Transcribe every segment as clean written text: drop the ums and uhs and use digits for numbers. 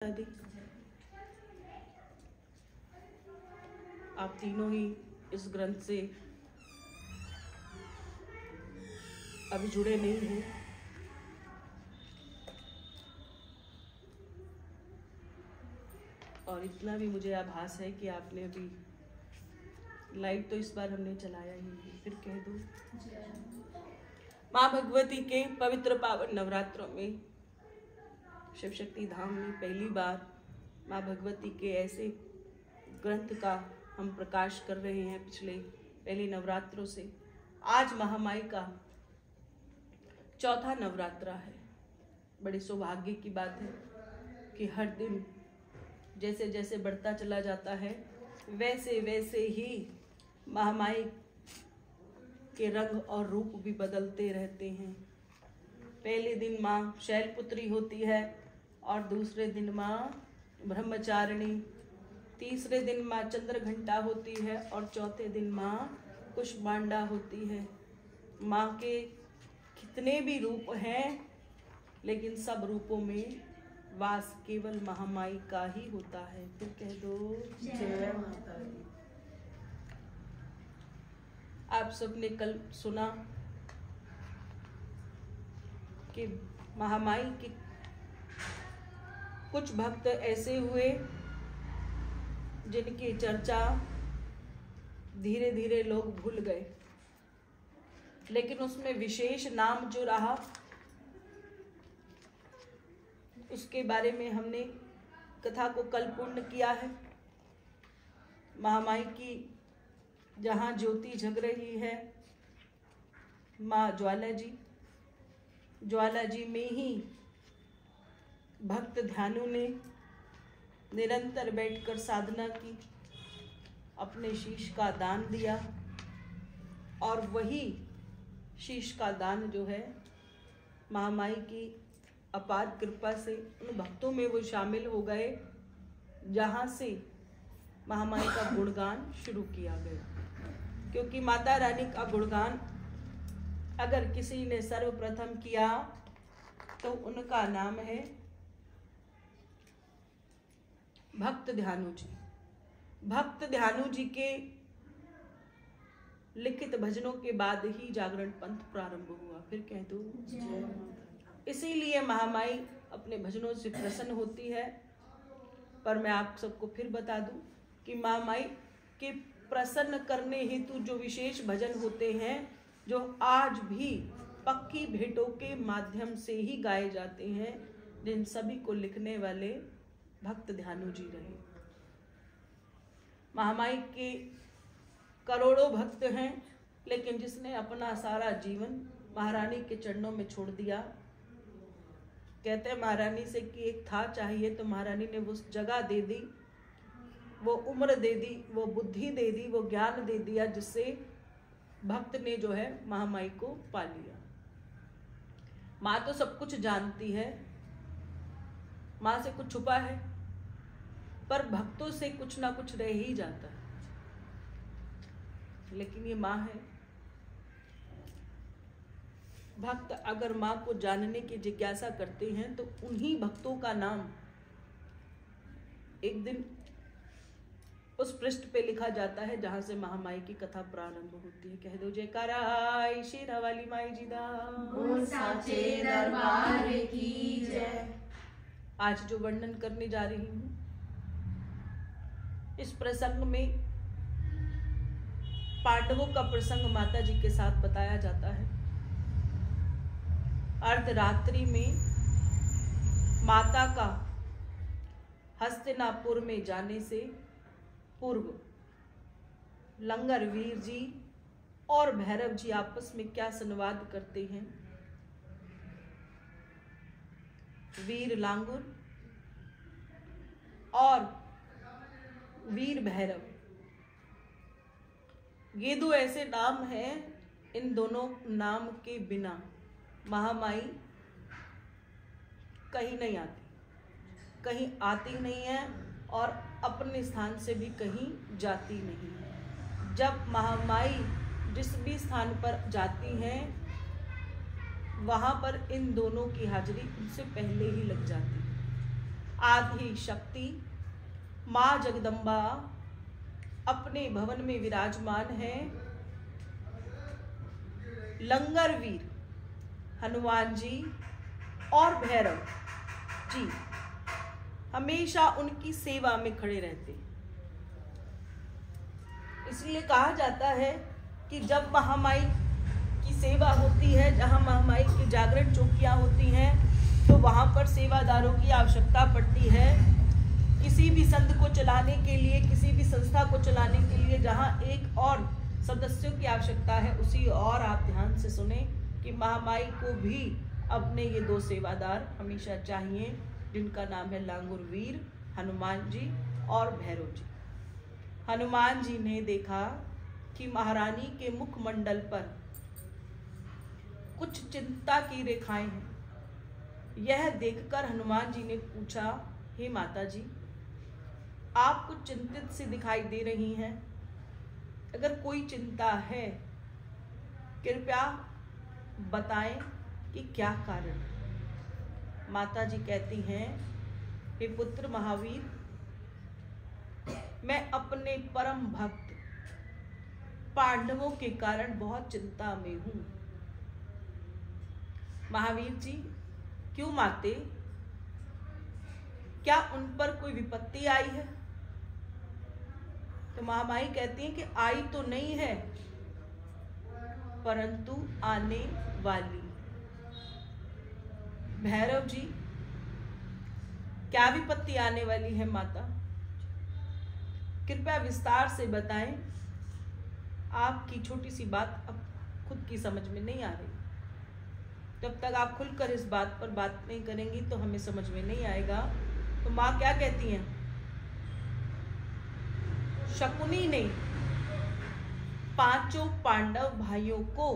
आदि आप तीनों ही इस ग्रंथ से अभी जुड़े नहीं हैं। और इतना भी मुझे आभास है कि आपने अभी लाइट तो इस बार हमने चलाया ही नहीं, फिर कह दो। माँ भगवती के पवित्र पावन नवरात्रों में शिव शक्ति धाम में पहली बार माँ भगवती के ऐसे ग्रंथ का हम प्रकाश कर रहे हैं। पिछले पहले नवरात्रों से आज महामाई का चौथा नवरात्रा है। बड़े सौभाग्य की बात है कि हर दिन जैसे जैसे बढ़ता चला जाता है वैसे वैसे ही महामाई के रंग और रूप भी बदलते रहते हैं। पहले दिन माँ शैलपुत्री होती है और दूसरे दिन माँ ब्रह्मचारिणी, तीसरे दिन माँ चंद्रघंटा होती है और चौथे दिन माँ कुष्मांडा होती है। माँ के कितने भी रूप हैं लेकिन सब रूपों में वास केवल महामाई का ही होता है। फिर कह दो जय माता दी। आप सबने कल सुना कि महामाई के कुछ भक्त ऐसे हुए जिनकी चर्चा धीरे धीरे लोग भूल गए, लेकिन उसमें विशेष नाम जो रहा उसके बारे में हमने कथा को कल पूर्ण किया है। महामाई की जहाँ ज्योति जग रही है माँ ज्वाला जी में ही भक्त ध्यानु ने निरंतर बैठकर साधना की, अपने शीश का दान दिया और वही शीश का दान जो है महामाई की अपार कृपा से उन भक्तों में वो शामिल हो गए जहाँ से महामाई का गुणगान शुरू किया गया। क्योंकि माता रानी का गुणगान अगर किसी ने सर्वप्रथम किया तो उनका नाम है भक्त ध्यानु जी। भक्त ध्यानु जी के लिखित भजनों के बाद ही जागरण पंथ प्रारंभ हुआ। फिर कह दो इसीलिए महामाई अपने भजनों से प्रसन्न होती है। पर मैं आप सबको फिर बता दूं कि महामाई के प्रसन्न करने हेतु जो विशेष भजन होते हैं जो आज भी पक्की भेंटों के माध्यम से ही गाए जाते हैं, जिन सभी को लिखने वाले भक्त ध्यानु जी रहे। महामाई के करोड़ों भक्त हैं, लेकिन जिसने अपना सारा जीवन महारानी के चरणों में छोड़ दिया। कहते हैं महारानी से कि एक था चाहिए तो महारानी ने वो जगह दे दी, वो उम्र दे दी, वो बुद्धि दे दी, वो ज्ञान दे दिया, जिससे भक्त ने जो है महामाई को पा लिया। माँ तो सब कुछ जानती है, माँ से कुछ छुपा है, पर भक्तों से कुछ ना कुछ रह ही जाता है। लेकिन ये माँ है। भक्त अगर माँ को जानने की जिज्ञासा करते हैं तो उन्हीं भक्तों का नाम एक दिन उस पृष्ठ पे लिखा जाता है जहां से महामाई की कथा प्रारंभ होती है। कह दो जयकारा शेरा वाली माई जी दा, बोल साचे दरबार की जय। आज जो वर्णन करने जा रही हूँ इस प्रसंग में पांडवों का प्रसंग माता जी के साथ बताया जाता है। अर्धरात्रि में माता का हस्तिनापुर में जाने से पूर्व लंगर वीर जी और भैरव जी आपस में क्या संवाद करते हैं। वीर लांगुर और वीर भैरव, ये दो ऐसे नाम हैं, इन दोनों नाम के बिना महामाई कहीं नहीं आती, कहीं आती नहीं है और अपने स्थान से भी कहीं जाती नहीं है। जब महामाई जिस भी स्थान पर जाती हैं वहाँ पर इन दोनों की हाजिरी उनसे पहले ही लग जाती है। आदि शक्ति माँ जगदम्बा अपने भवन में विराजमान है। लंगर वीर हनुमान जी और भैरव जी हमेशा उनकी सेवा में खड़े रहते। इसलिए कहा जाता है कि जब महामाई की सेवा होती है, जहाँ महामाई की जागरण चौकियाँ होती हैं, तो वहाँ पर सेवादारों की आवश्यकता पड़ती है। किसी भी संघ को चलाने के लिए, किसी भी संस्था को चलाने के लिए जहाँ एक और सदस्यों की आवश्यकता है, उसी और आप ध्यान से सुने कि महामाई को भी अपने ये दो सेवादार हमेशा चाहिए, जिनका नाम है लांगुर वीर हनुमान जी और भैरव जी। हनुमान जी ने देखा कि महारानी के मुखमंडल पर कुछ चिंता की रेखाएं हैं। यह देखकर हनुमान जी ने पूछा, हे माता जी, आप कुछ चिंतित सी दिखाई दे रही हैं। अगर कोई चिंता है कृपया बताएं कि क्या कारण। माता जी कहती हैं, हे पुत्र महावीर, मैं अपने परम भक्त पांडवों के कारण बहुत चिंता में हूं। महावीर जी, क्यों माते, क्या उन पर कोई विपत्ति आई है? तो महामाई कहती हैं कि आई तो नहीं है, परंतु आने वाली। भैरव जी, क्या विपत्ति आने वाली है माता? कृपया विस्तार से बताएं। आपकी छोटी सी बात अब खुद की समझ में नहीं आ रही। जब तक आप खुलकर इस बात पर बात नहीं करेंगी तो हमें समझ में नहीं आएगा। तो माँ क्या कहती हैं? शकुनी ने पांचों पांडव भाइयों को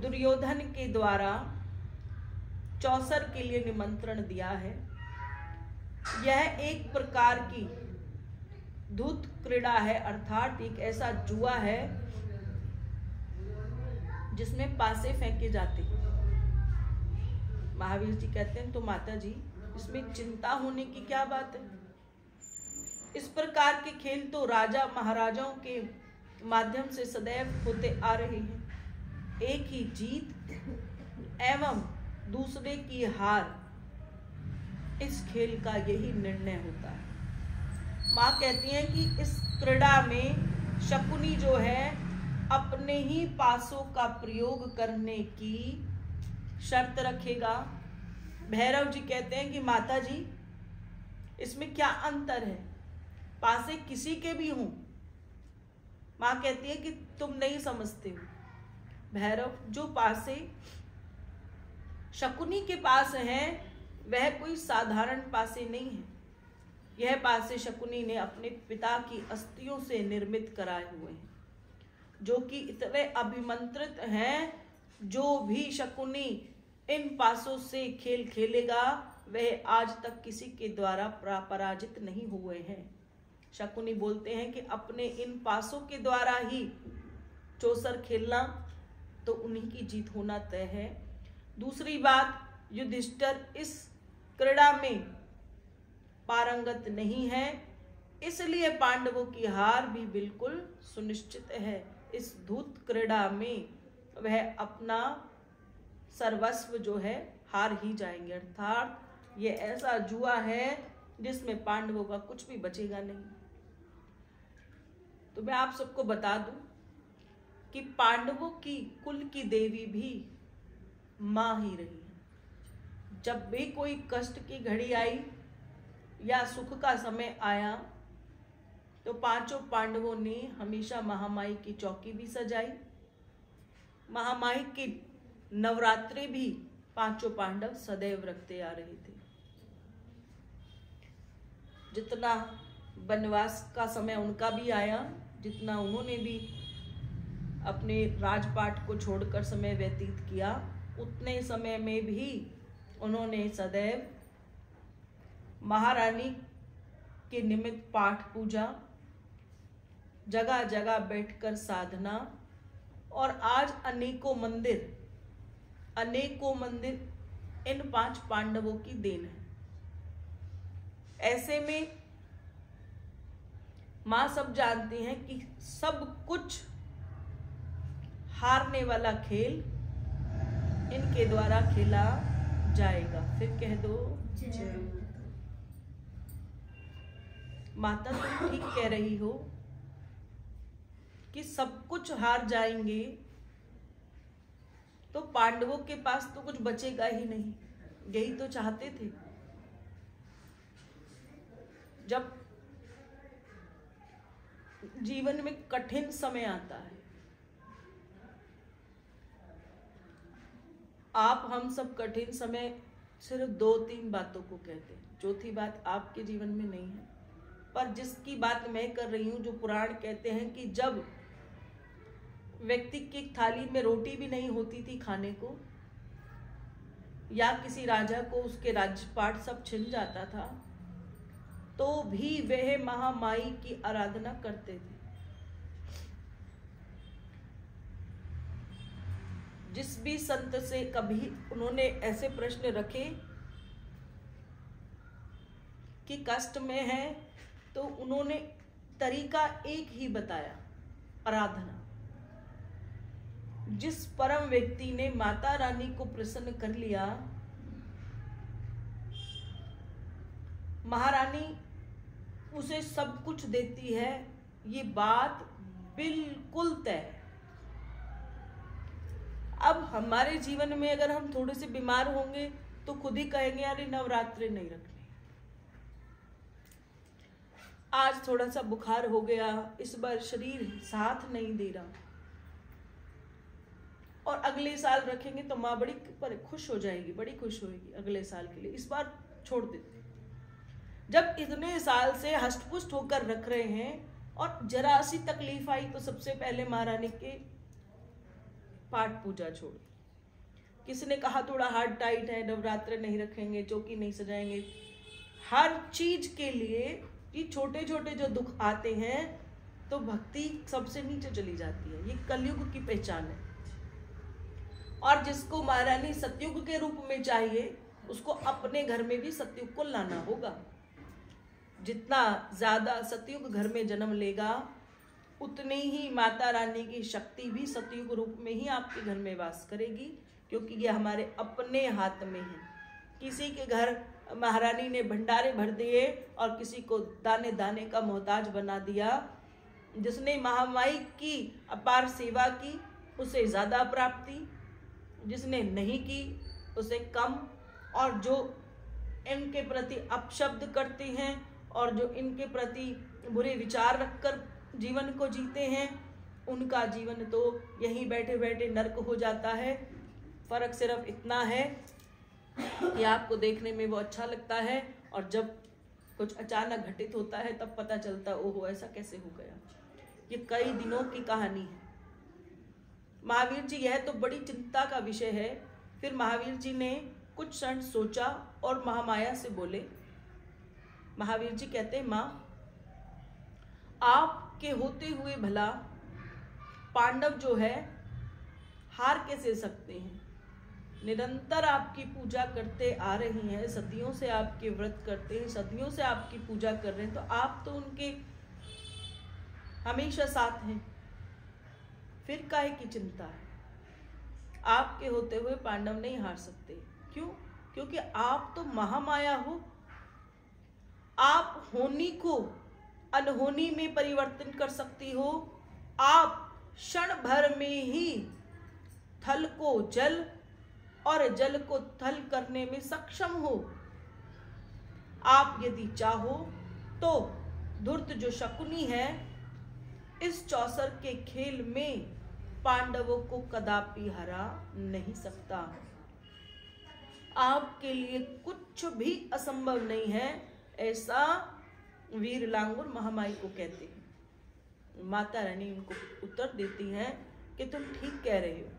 दुर्योधन के द्वारा चौसर के लिए निमंत्रण दिया है। यह एक प्रकार की धूत क्रीड़ा है, अर्थात एक ऐसा जुआ है जिसमें पासे फेंके जाते हैं। महावीर जी कहते हैं, तो माता जी, इसमें चिंता होने की क्या बात है? इस प्रकार के खेल तो राजा महाराजाओं के माध्यम से सदैव होते आ रहे हैं। एक ही जीत एवं दूसरे की हार, इस खेल का यही निर्णय होता है। माँ कहती हैं कि इस क्रीड़ा में शकुनी जो है अपने ही पासों का प्रयोग करने की शर्त रखेगा। भैरव जी कहते हैं कि माता जी, इसमें क्या अंतर है? पासे किसी के भी हों। माँ कहती है कि तुम नहीं समझते हो। भैरव, जो पासे शकुनी के पास हैं वह कोई साधारण पासे नहीं है। यह पासे शकुनी ने अपने पिता की अस्थियों से निर्मित कराए हुए हैं, जो कि इतने अभिमंत्रित हैं। जो भी शकुनी इन पासों से खेल खेलेगा वह आज तक किसी के द्वारा पराजित नहीं हुए हैं। शकुनी बोलते हैं कि अपने इन पासों के द्वारा ही चौसर खेलना तो उन्हीं की जीत होना तय है। दूसरी बात, युधिष्ठिर इस क्रीड़ा में पारंगत नहीं है, इसलिए पांडवों की हार भी बिल्कुल सुनिश्चित है। इस धूत क्रीड़ा में वह अपना सर्वस्व जो है हार ही जाएंगे, अर्थात ये ऐसा जुआ है जिसमें पांडवों का कुछ भी बचेगा नहीं। तो मैं आप सबको बता दूं कि पांडवों की कुल की देवी भी मां ही रही है। जब भी कोई कष्ट की घड़ी आई या सुख का समय आया तो पांचों पांडवों ने हमेशा महामाई की चौकी भी सजाई। महामाई की नवरात्रि भी पांचों पांडव सदैव रखते आ रहे थे। जितना वनवास का समय उनका भी आया, जितना उन्होंने भी अपने राजपाट को छोड़कर समय व्यतीत किया, उतने समय में भी उन्होंने सदैव महारानी के निमित्त पाठ पूजा, जगह जगह बैठकर साधना, और आज अनेकों मंदिर इन पांच पांडवों की देन है। ऐसे में माँ सब जानती हैं कि सब कुछ हारने वाला खेल इनके द्वारा खेला जाएगा। फिर कह दो माता, तुम ठीक कह रही हो कि सब कुछ हार जाएंगे तो पांडवों के पास तो कुछ बचेगा ही नहीं। यही तो चाहते थे। जब जीवन में कठिन समय आता है, आप हम सब कठिन समय सिर्फ 2-3 बातों को कहते हैं। चौथी बात आपके जीवन में नहीं है, पर जिसकी बात मैं कर रही हूं, जो पुराण कहते हैं कि जब व्यक्ति की थाली में रोटी भी नहीं होती थी खाने को, या किसी राजा को उसके राजपाट सब छिन जाता था, तो भी वह महामाई की आराधना करते थे। जिस भी संत से कभी उन्होंने ऐसे प्रश्न रखे कि कष्ट में है, तो उन्होंने तरीका एक ही बताया, आराधना। जिस परम व्यक्ति ने माता रानी को प्रसन्न कर लिया, महारानी उसे सब कुछ देती है, ये बात बिल्कुल तय है। अब हमारे जीवन में अगर हम थोड़े से बीमार होंगे तो खुद ही कहेंगे अरे नवरात्रि नहीं रखने, आज थोड़ा सा बुखार हो गया, इस बार शरीर साथ नहीं दे रहा, और अगले साल रखेंगे तो माँ बड़ी खुश हो जाएगी, बड़ी खुश होगी अगले साल के लिए, इस बार छोड़ देते। जब इतने साल से हष्टपुष्ट होकर रख रहे हैं और जरा सी तकलीफ आई तो सबसे पहले महारानी के पाठ पूजा छोड़। किसी ने कहा थोड़ा हार्ड टाइट है, नवरात्र नहीं रखेंगे, चौकी नहीं सजाएंगे। हर चीज के लिए ये छोटे छोटे जो दुख आते हैं तो भक्ति सबसे नीचे चली जाती है। ये कलयुग की पहचान है। और जिसको महारानी सतयुग के रूप में चाहिए, उसको अपने घर में भी सतयुग को लाना होगा। जितना ज्यादा सतयुग घर में जन्म लेगा, उतनी ही माता रानी की शक्ति भी सतयुग रूप में ही आपके घर में वास करेगी, क्योंकि ये हमारे अपने हाथ में है। किसी के घर महारानी ने भंडारे भर दिए और किसी को दाने दाने का मोहताज बना दिया। जिसने महामाई की अपार सेवा की उसे ज्यादा प्राप्ति, जिसने नहीं की उसे कम। और जो इनके प्रति अपशब्द करते हैं और जो इनके प्रति बुरे विचार रखकर जीवन को जीते हैं, उनका जीवन तो यहीं बैठे बैठे नर्क हो जाता है। फर्क सिर्फ इतना है कि आपको देखने में वो अच्छा लगता है, और जब कुछ अचानक घटित होता है तब पता चलता है ओहो ऐसा कैसे हो गया। ये कई दिनों की कहानी है। महावीर जी, यह तो बड़ी चिंता का विषय है। फिर महावीर जी ने कुछ क्षण सोचा और महामाया से बोले। महावीर जी कहते हैं, माँ आपके होते हुए भला पांडव जो है हार कैसे सकते हैं? निरंतर आपकी पूजा करते आ रही हैं, सदियों से आपके व्रत करते हैं, सदियों से आपकी पूजा कर रहे हैं, तो आप तो उनके हमेशा साथ हैं। फिर काहे की चिंता है? आपके होते हुए पांडव नहीं हार सकते। क्यों? क्योंकि आप तो महामाया हो। आप होनी को अनहोनी में परिवर्तन कर सकती हो। आप क्षण भर में ही थल को जल और जल को थल करने में सक्षम हो। आप यदि चाहो तो धूर्त जो शकुनी है, इस चौसर के खेल में पांडवों को कदापि हरा नहीं सकता। आपके लिए कुछ भी असंभव नहीं है, ऐसा वीर लांगुर महामाई को कहते हैं। माता रानी उनको उत्तर देती है कि तुम ठीक कह रहे हो।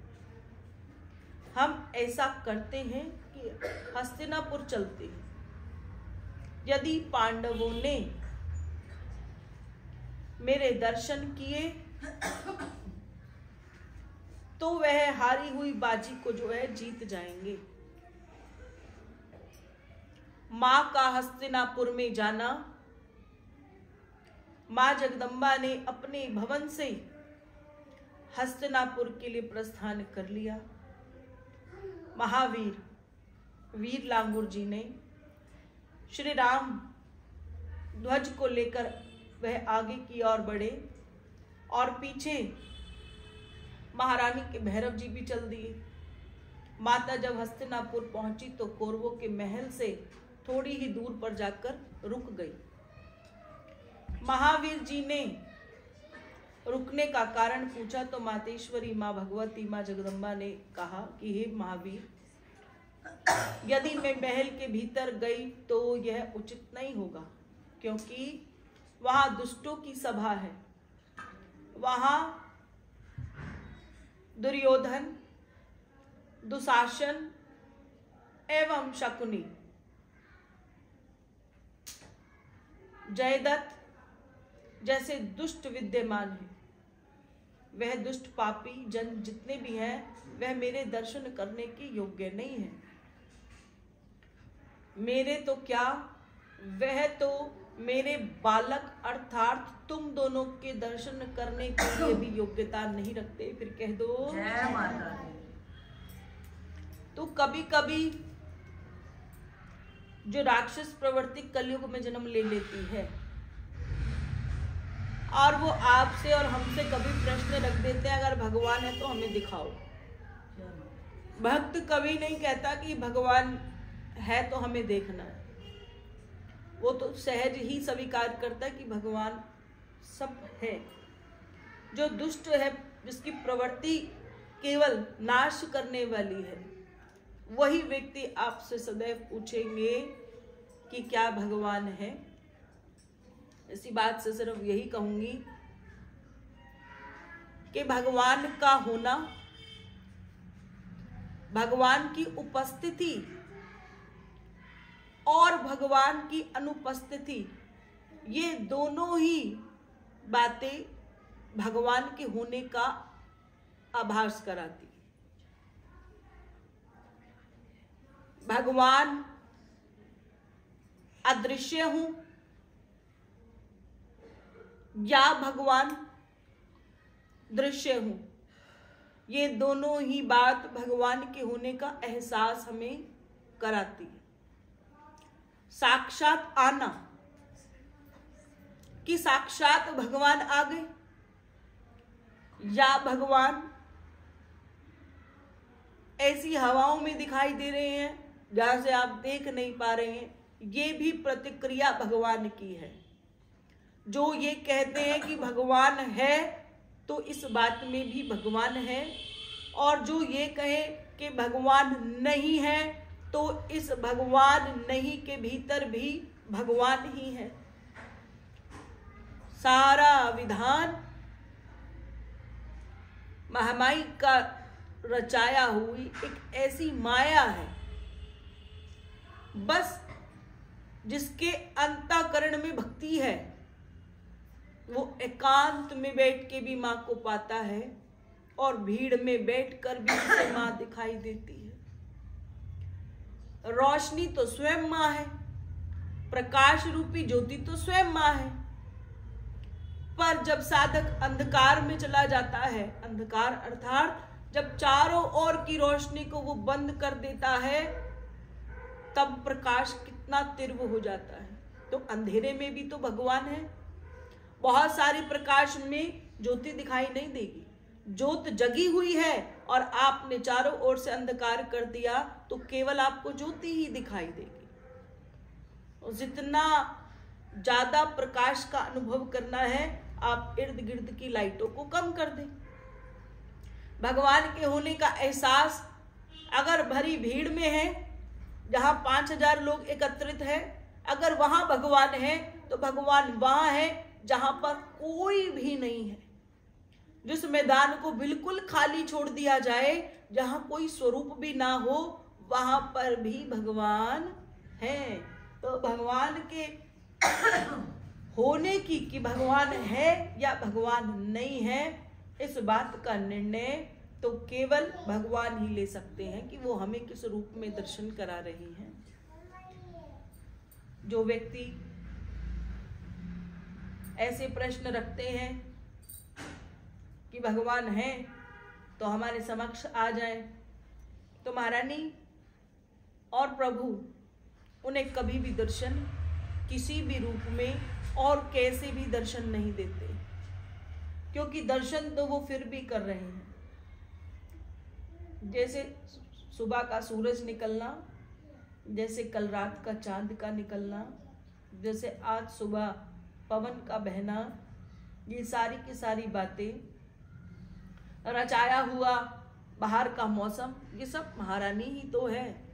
हम ऐसा करते हैं कि हस्तिनापुर चलते हैं। यदि पांडवों ने मेरे दर्शन किए तो वह हारी हुई बाजी को जो है जीत जाएंगे। मां का हस्तिनापुर में जाना। मां जगदम्बा ने अपने भवन से हस्तिनापुर के लिए प्रस्थान कर लिया। महावीर वीर लांगुर जी ने श्री राम ध्वज को लेकर वह आगे की ओर बढ़े और पीछे महारानी के भैरव जी भी चल दिए। माता जब हस्तिनापुर पहुंची तो कौरवों के महल से थोड़ी ही दूर पर जाकर रुक गई। महावीर जी ने रुकने का कारण पूछा तो मातेश्वरी, माँ भगवती, माँ जगदम्बा ने कहा कि हे महावीर, यदि मैं महल के भीतर गई तो यह उचित नहीं होगा, क्योंकि वहां दुष्टों की सभा है। वहां दुर्योधन, दुशासन एवं शकुनी, जयदत्त जैसे दुष्ट विद्यमान हैं। वह दुष्ट पापी जन जितने भी हैं वह मेरे दर्शन करने के योग्य नहीं है। मेरे तो क्या, वह तो मेरे बालक अर्थात तुम दोनों के दर्शन करने के लिए भी योग्यता नहीं रखते। फिर कह दो जय माता दी। तो कभी कभी जो राक्षस प्रवृत्ति कलयुग में जन्म ले लेती है और वो आपसे और हमसे कभी प्रश्न रख देते हैं, अगर भगवान है तो हमें दिखाओ। भक्त कभी नहीं कहता कि भगवान है तो हमें देखना है। वो तो सहज ही स्वीकार करता है कि भगवान सब है। जो दुष्ट है, जिसकी प्रवृत्ति केवल नाश करने वाली है, वही व्यक्ति आपसे सदैव पूछेंगे कि क्या भगवान है। इसी बात से सिर्फ यही कहूंगी कि भगवान का होना, भगवान की उपस्थिति और भगवान की अनुपस्थिति, ये दोनों ही बातें भगवान के होने का आभास कराती। भगवान अदृश्य हूं या भगवान दृश्य हूं, ये दोनों ही बात भगवान के होने का एहसास हमें कराती है। साक्षात आना कि साक्षात भगवान आ गए, या भगवान ऐसी हवाओं में दिखाई दे रहे हैं जहां से आप देख नहीं पा रहे हैं, ये भी प्रतिक्रिया भगवान की है। जो ये कहते हैं कि भगवान है तो इस बात में भी भगवान है, और जो ये कहे कि भगवान नहीं है तो इस भगवान नहीं के भीतर भी भगवान ही है। सारा विधान महामाई का रचाया हुई एक ऐसी माया है, बस जिसके अंतःकरण में भक्ति है वो एकांत में बैठ के भी मां को पाता है और भीड़ में बैठकर भी उसे मां दिखाई देती है। रोशनी तो स्वयं मां है, प्रकाश रूपी ज्योति तो स्वयं मां है, पर जब साधक अंधकार में चला जाता है, अंधकार अर्थात जब चारों ओर की रोशनी को वो बंद कर देता है, तब प्रकाश कितना तीव्र हो जाता है। तो अंधेरे में भी तो भगवान है। बहुत सारी प्रकाश में ज्योति दिखाई नहीं देगी, ज्योत जगी हुई है और आपने चारों ओर से अंधकार कर दिया तो केवल आपको ज्योति ही दिखाई देगी। और जितना ज्यादा प्रकाश का अनुभव करना है, आप इर्द गिर्द की लाइटों को कम कर दें। भगवान के होने का एहसास अगर भरी भीड़ में है जहां 5000 लोग एकत्रित हैं, अगर वहां भगवान है तो भगवान वहां है जहां पर कोई भी नहीं है। जिस मैदान को बिल्कुल खाली छोड़ दिया जाए, जहां कोई स्वरूप भी ना हो, वहां पर भी भगवान है। तो भगवान के होने की कि भगवान है या भगवान नहीं है, इस बात का निर्णय तो केवल भगवान ही ले सकते हैं कि वो हमें किस रूप में दर्शन करा रही हैं। जो व्यक्ति ऐसे प्रश्न रखते हैं कि भगवान है तो हमारे समक्ष आ जाए, तो महारानी और प्रभु उन्हें कभी भी दर्शन किसी भी रूप में और कैसे भी दर्शन नहीं देते, क्योंकि दर्शन तो वो फिर भी कर रहे हैं। जैसे सुबह का सूरज निकलना, जैसे कल रात का चांद का निकलना, जैसे आज सुबह पवन का बहना, ये सारी की सारी बातें, रचाया हुआ बाहर का मौसम, ये सब महारानी ही तो है।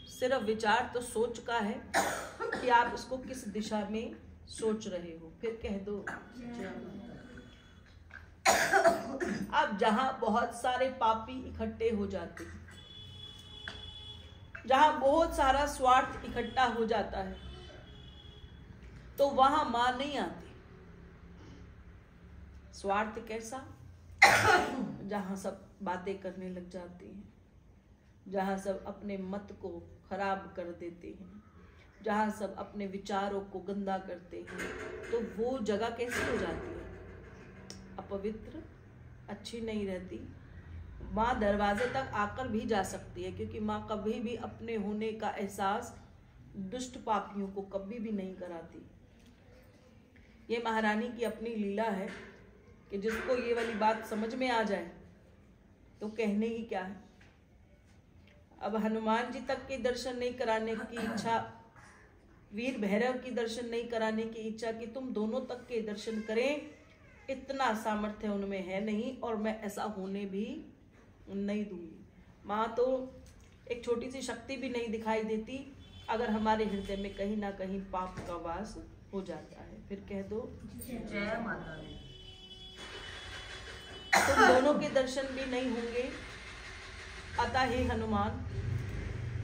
सिर्फ विचार तो सोच का है कि आप इसको किस दिशा में सोच रहे हो। फिर कह दो। अब जहां बहुत सारे पापी इकट्ठे हो जाते हैं, जहां बहुत सारा स्वार्थ इकट्ठा हो जाता है, तो वहां मां नहीं आती। स्वार्थ कैसा? जहां सब बातें करने लग जाते हैं, जहां सब अपने मत को खराब कर देते हैं, जहां सब अपने विचारों को गंदा करते हैं, तो वो जगह कैसी हो जाती है? अपवित्र, अच्छी नहीं रहती। माँ दरवाजे तक आकर भी जा सकती है, क्योंकि माँ कभी भी अपने होने का एहसास दुष्ट पापियों को कभी भी नहीं कराती। ये महारानी की अपनी लीला है कि जिसको ये वाली बात समझ में आ जाए तो कहने ही क्या है। अब हनुमान जी तक के दर्शन नहीं कराने की इच्छा, वीर भैरव की दर्शन नहीं कराने की इच्छा कि तुम दोनों तक के दर्शन करें, इतना सामर्थ्य उनमें है नहीं, और मैं ऐसा होने भी नहीं दूंगी। माँ तो एक छोटी सी शक्ति भी नहीं दिखाई देती अगर हमारे हृदय में कहीं ना कहीं पाप का वास हो जाता है। फिर कह दो। जय माता दी। तुम दोनों के दर्शन भी नहीं होंगे, अतः हे हनुमान,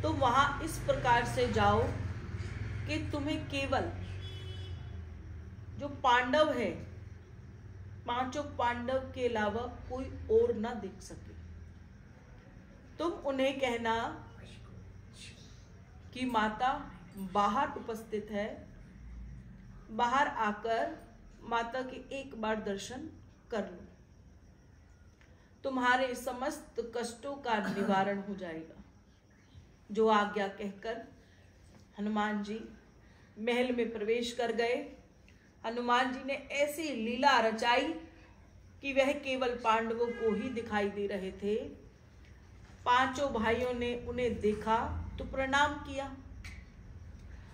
तुम वहां इस प्रकार से जाओ कि तुम्हें केवल जो पांडव है, पांचों पांडव के अलावा कोई और ना दिख सके। तुम उन्हें कहना कि माता बाहर उपस्थित है, बाहर आकर माता के एक बार दर्शन कर लो, तुम्हारे समस्त कष्टों का निवारण हो जाएगा। जो आज्ञा कहकर हनुमान जी महल में प्रवेश कर गए। हनुमान जी ने ऐसी लीला रचाई कि वह केवल पांडवों को ही दिखाई दे रहे थे। पांचों भाइयों ने उन्हें देखा तो प्रणाम किया।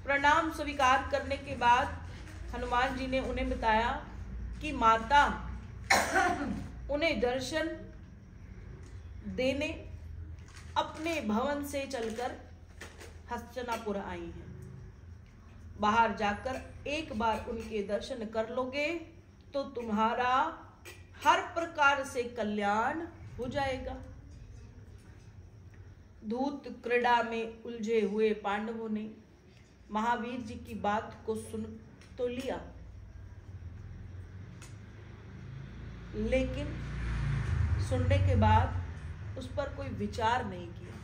प्रणाम स्वीकार करने के बाद हनुमान जी ने उन्हें बताया कि माता उन्हें दर्शन देने अपने भवन से चलकर हस्तिनापुर आई हैं। बाहर जाकर एक बार उनके दर्शन कर लोगे तो तुम्हारा हर प्रकार से कल्याण हो जाएगा। धूत क्रीड़ा में उलझे हुए पांडवों ने महावीर जी की बात को सुन तो लिया, लेकिन सुनने के बाद उस पर कोई विचार नहीं किया।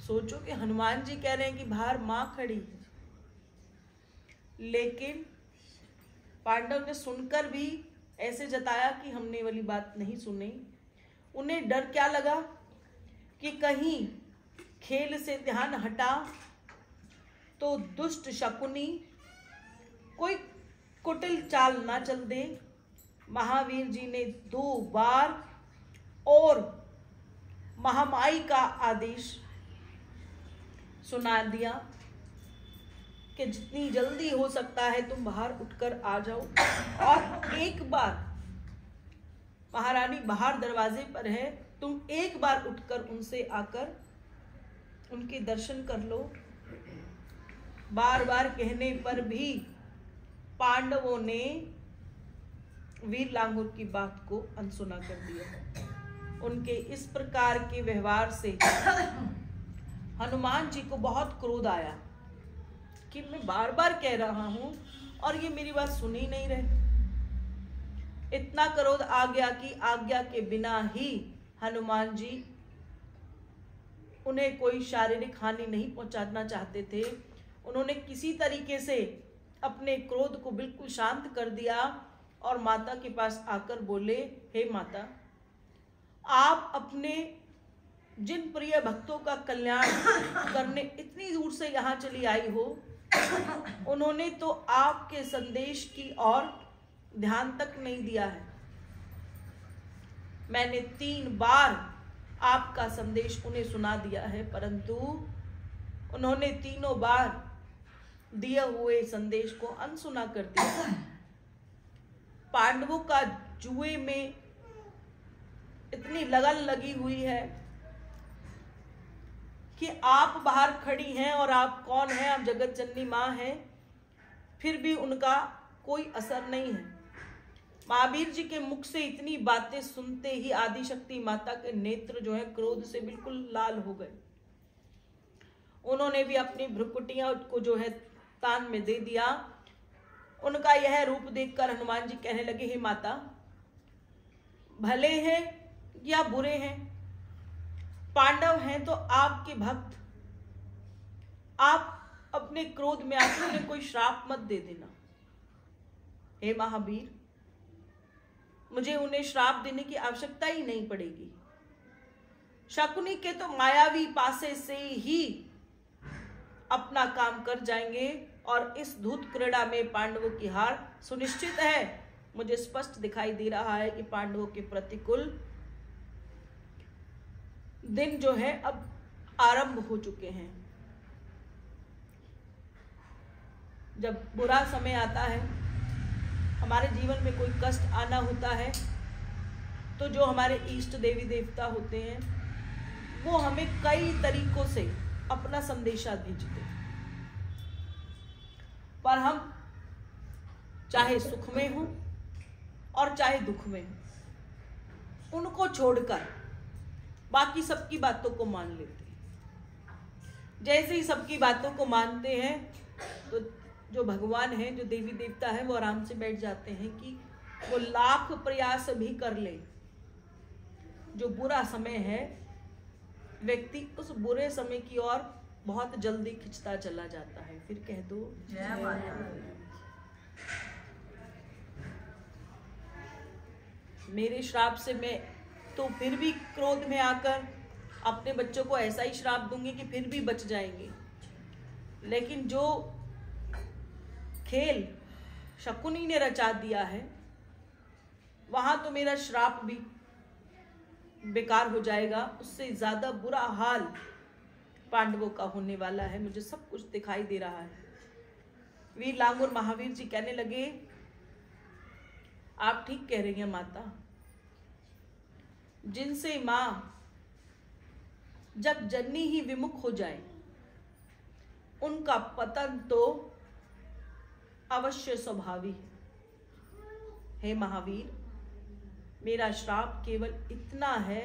सोचो कि हनुमान जी कह रहे हैं कि बाहर मां खड़ी है, लेकिन पांडव ने सुनकर भी ऐसे जताया कि हमने वाली बात नहीं सुनी। उन्हें डर क्या लगा कि कहीं खेल से ध्यान हटा तो दुष्ट शकुनी कोई कुटिल चाल ना चल दे। महावीर जी ने 2 बार और महामाई का आदेश सुना दिया कि जितनी जल्दी हो सकता है तुम बाहर उठकर आ जाओ। और एक बार महारानी बाहर दरवाजे पर है, तुम एक बार उठकर उनसे आकर उनके दर्शन कर लो। बार बार कहने पर भी पांडवों ने वीर लांगुर की बात को अनसुना कर दिया। उनके इस प्रकार के व्यवहार से हनुमान जी को बहुत क्रोध आया कि मैं बार बार कह रहा हूं और ये मेरी बात सुन ही नहीं रहे। इतना क्रोध आ गया कि आज्ञा के बिना ही हनुमान जी उन्हें कोई शारीरिक हानि नहीं पहुंचाना चाहते थे। उन्होंने किसी तरीके से अपने क्रोध को बिल्कुल शांत कर दिया और माता के पास आकर बोले, हे माता, आप अपने जिन प्रिय भक्तों का कल्याण करने इतनी दूर से यहाँ चली आई हो, उन्होंने तो आपके संदेश की ओर ध्यान तक नहीं दिया है। मैंने 3 बार आपका संदेश उन्हें सुना दिया है, परंतु उन्होंने तीनों बार दिए हुए संदेश को अनसुना कर दिया। पांडवों का जुए में इतनी लगन लगी हुई है कि आप बाहर खड़ी हैं और आप कौन हैं, आप जगत जननी माँ हैं, फिर भी उनका कोई असर नहीं है। महावीर जी के मुख से इतनी बातें सुनते ही आदिशक्ति माता के नेत्र जो है क्रोध से बिल्कुल लाल हो गए। उन्होंने भी अपनी भ्रुकुटियां को जो है तान में दे दिया। उनका यह रूप देखकर हनुमान जी कहने लगे, हे माता, भले हैं या बुरे हैं, पांडव हैं तो आपके भक्त, आप अपने क्रोध में आकर उन्हें कोई श्राप मत दे देना। हे महावीर, मुझे उन्हें श्राप देने की आवश्यकता ही नहीं पड़ेगी। शकुनी के तो मायावी पासे से ही अपना काम कर जाएंगे और इस धूत क्रीड़ा में पांडवों की हार सुनिश्चित है। मुझे स्पष्ट दिखाई दे रहा है कि पांडवों के प्रतिकूल दिन जो है अब आरंभ हो चुके हैं। जब बुरा समय आता है, हमारे जीवन में कोई कष्ट आना होता है, तो जो हमारे इष्ट देवी देवता होते हैं वो हमें कई तरीकों से अपना संदेशा भेजते हैं। पर हम चाहे सुख में हो और चाहे दुख में हो, उनको छोड़कर बाकी सबकी बातों को मान लेते हैं। जैसे ही सबकी बातों को मानते हैं तो जो भगवान है, जो देवी देवता है, वो आराम से बैठ जाते हैं कि वो लाख प्रयास भी कर ले, जो बुरा समय है व्यक्ति उस बुरे समय की ओर बहुत जल्दी खिंचता चला जाता है। फिर कह दो जय माता। मेरे श्राप से मैं तो फिर भी क्रोध में आकर अपने बच्चों को ऐसा ही श्राप दूंगी कि फिर भी बच जाएंगे, लेकिन जो खेल शकुनी ने रचा दिया है वहां तो मेरा श्राप भी बेकार हो जाएगा। उससे ज्यादा बुरा हाल पांडवों का होने वाला है। मुझे सब कुछ दिखाई दे रहा है। वीर लांगुर महावीर जी कहने लगे, आप ठीक कह रही हैं माता, जिनसे मां जब जननी ही विमुख हो जाए उनका पतन तो अवश्य स्वाभाविक है। हे महावीर, मेरा श्राप केवल इतना है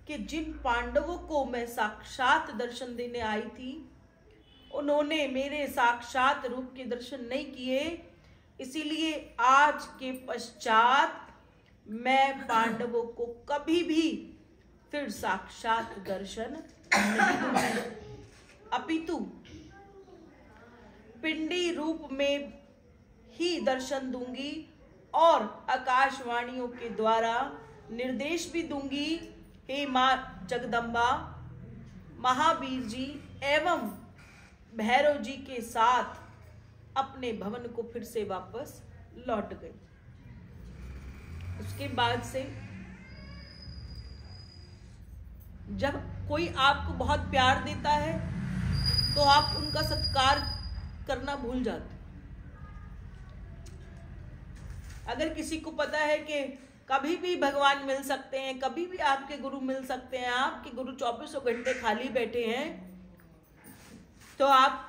कि जिन पांडवों को मैं साक्षात दर्शन देने आई थी, उन्होंने मेरे साक्षात रूप के दर्शन नहीं किए, इसीलिए आज के पश्चात मैं पांडवों को कभी भी फिर साक्षात दर्शन नहीं दूंगी, अपितु पिंडी रूप में ही दर्शन दूंगी और आकाशवाणियों के द्वारा निर्देश भी दूंगी। हे मां जगदम्बा, महावीर जी एवं भैरव जी के साथ अपने भवन को फिर से वापस लौट गए। उसके बाद से जब कोई आपको बहुत प्यार देता है तो आप उनका सत्कार करना भूल जाते। अगर किसी को पता है कि कभी भी भगवान मिल सकते हैं, कभी भी आपके गुरु मिल सकते हैं, आपके गुरु 24 घंटे खाली बैठे हैं, तो आप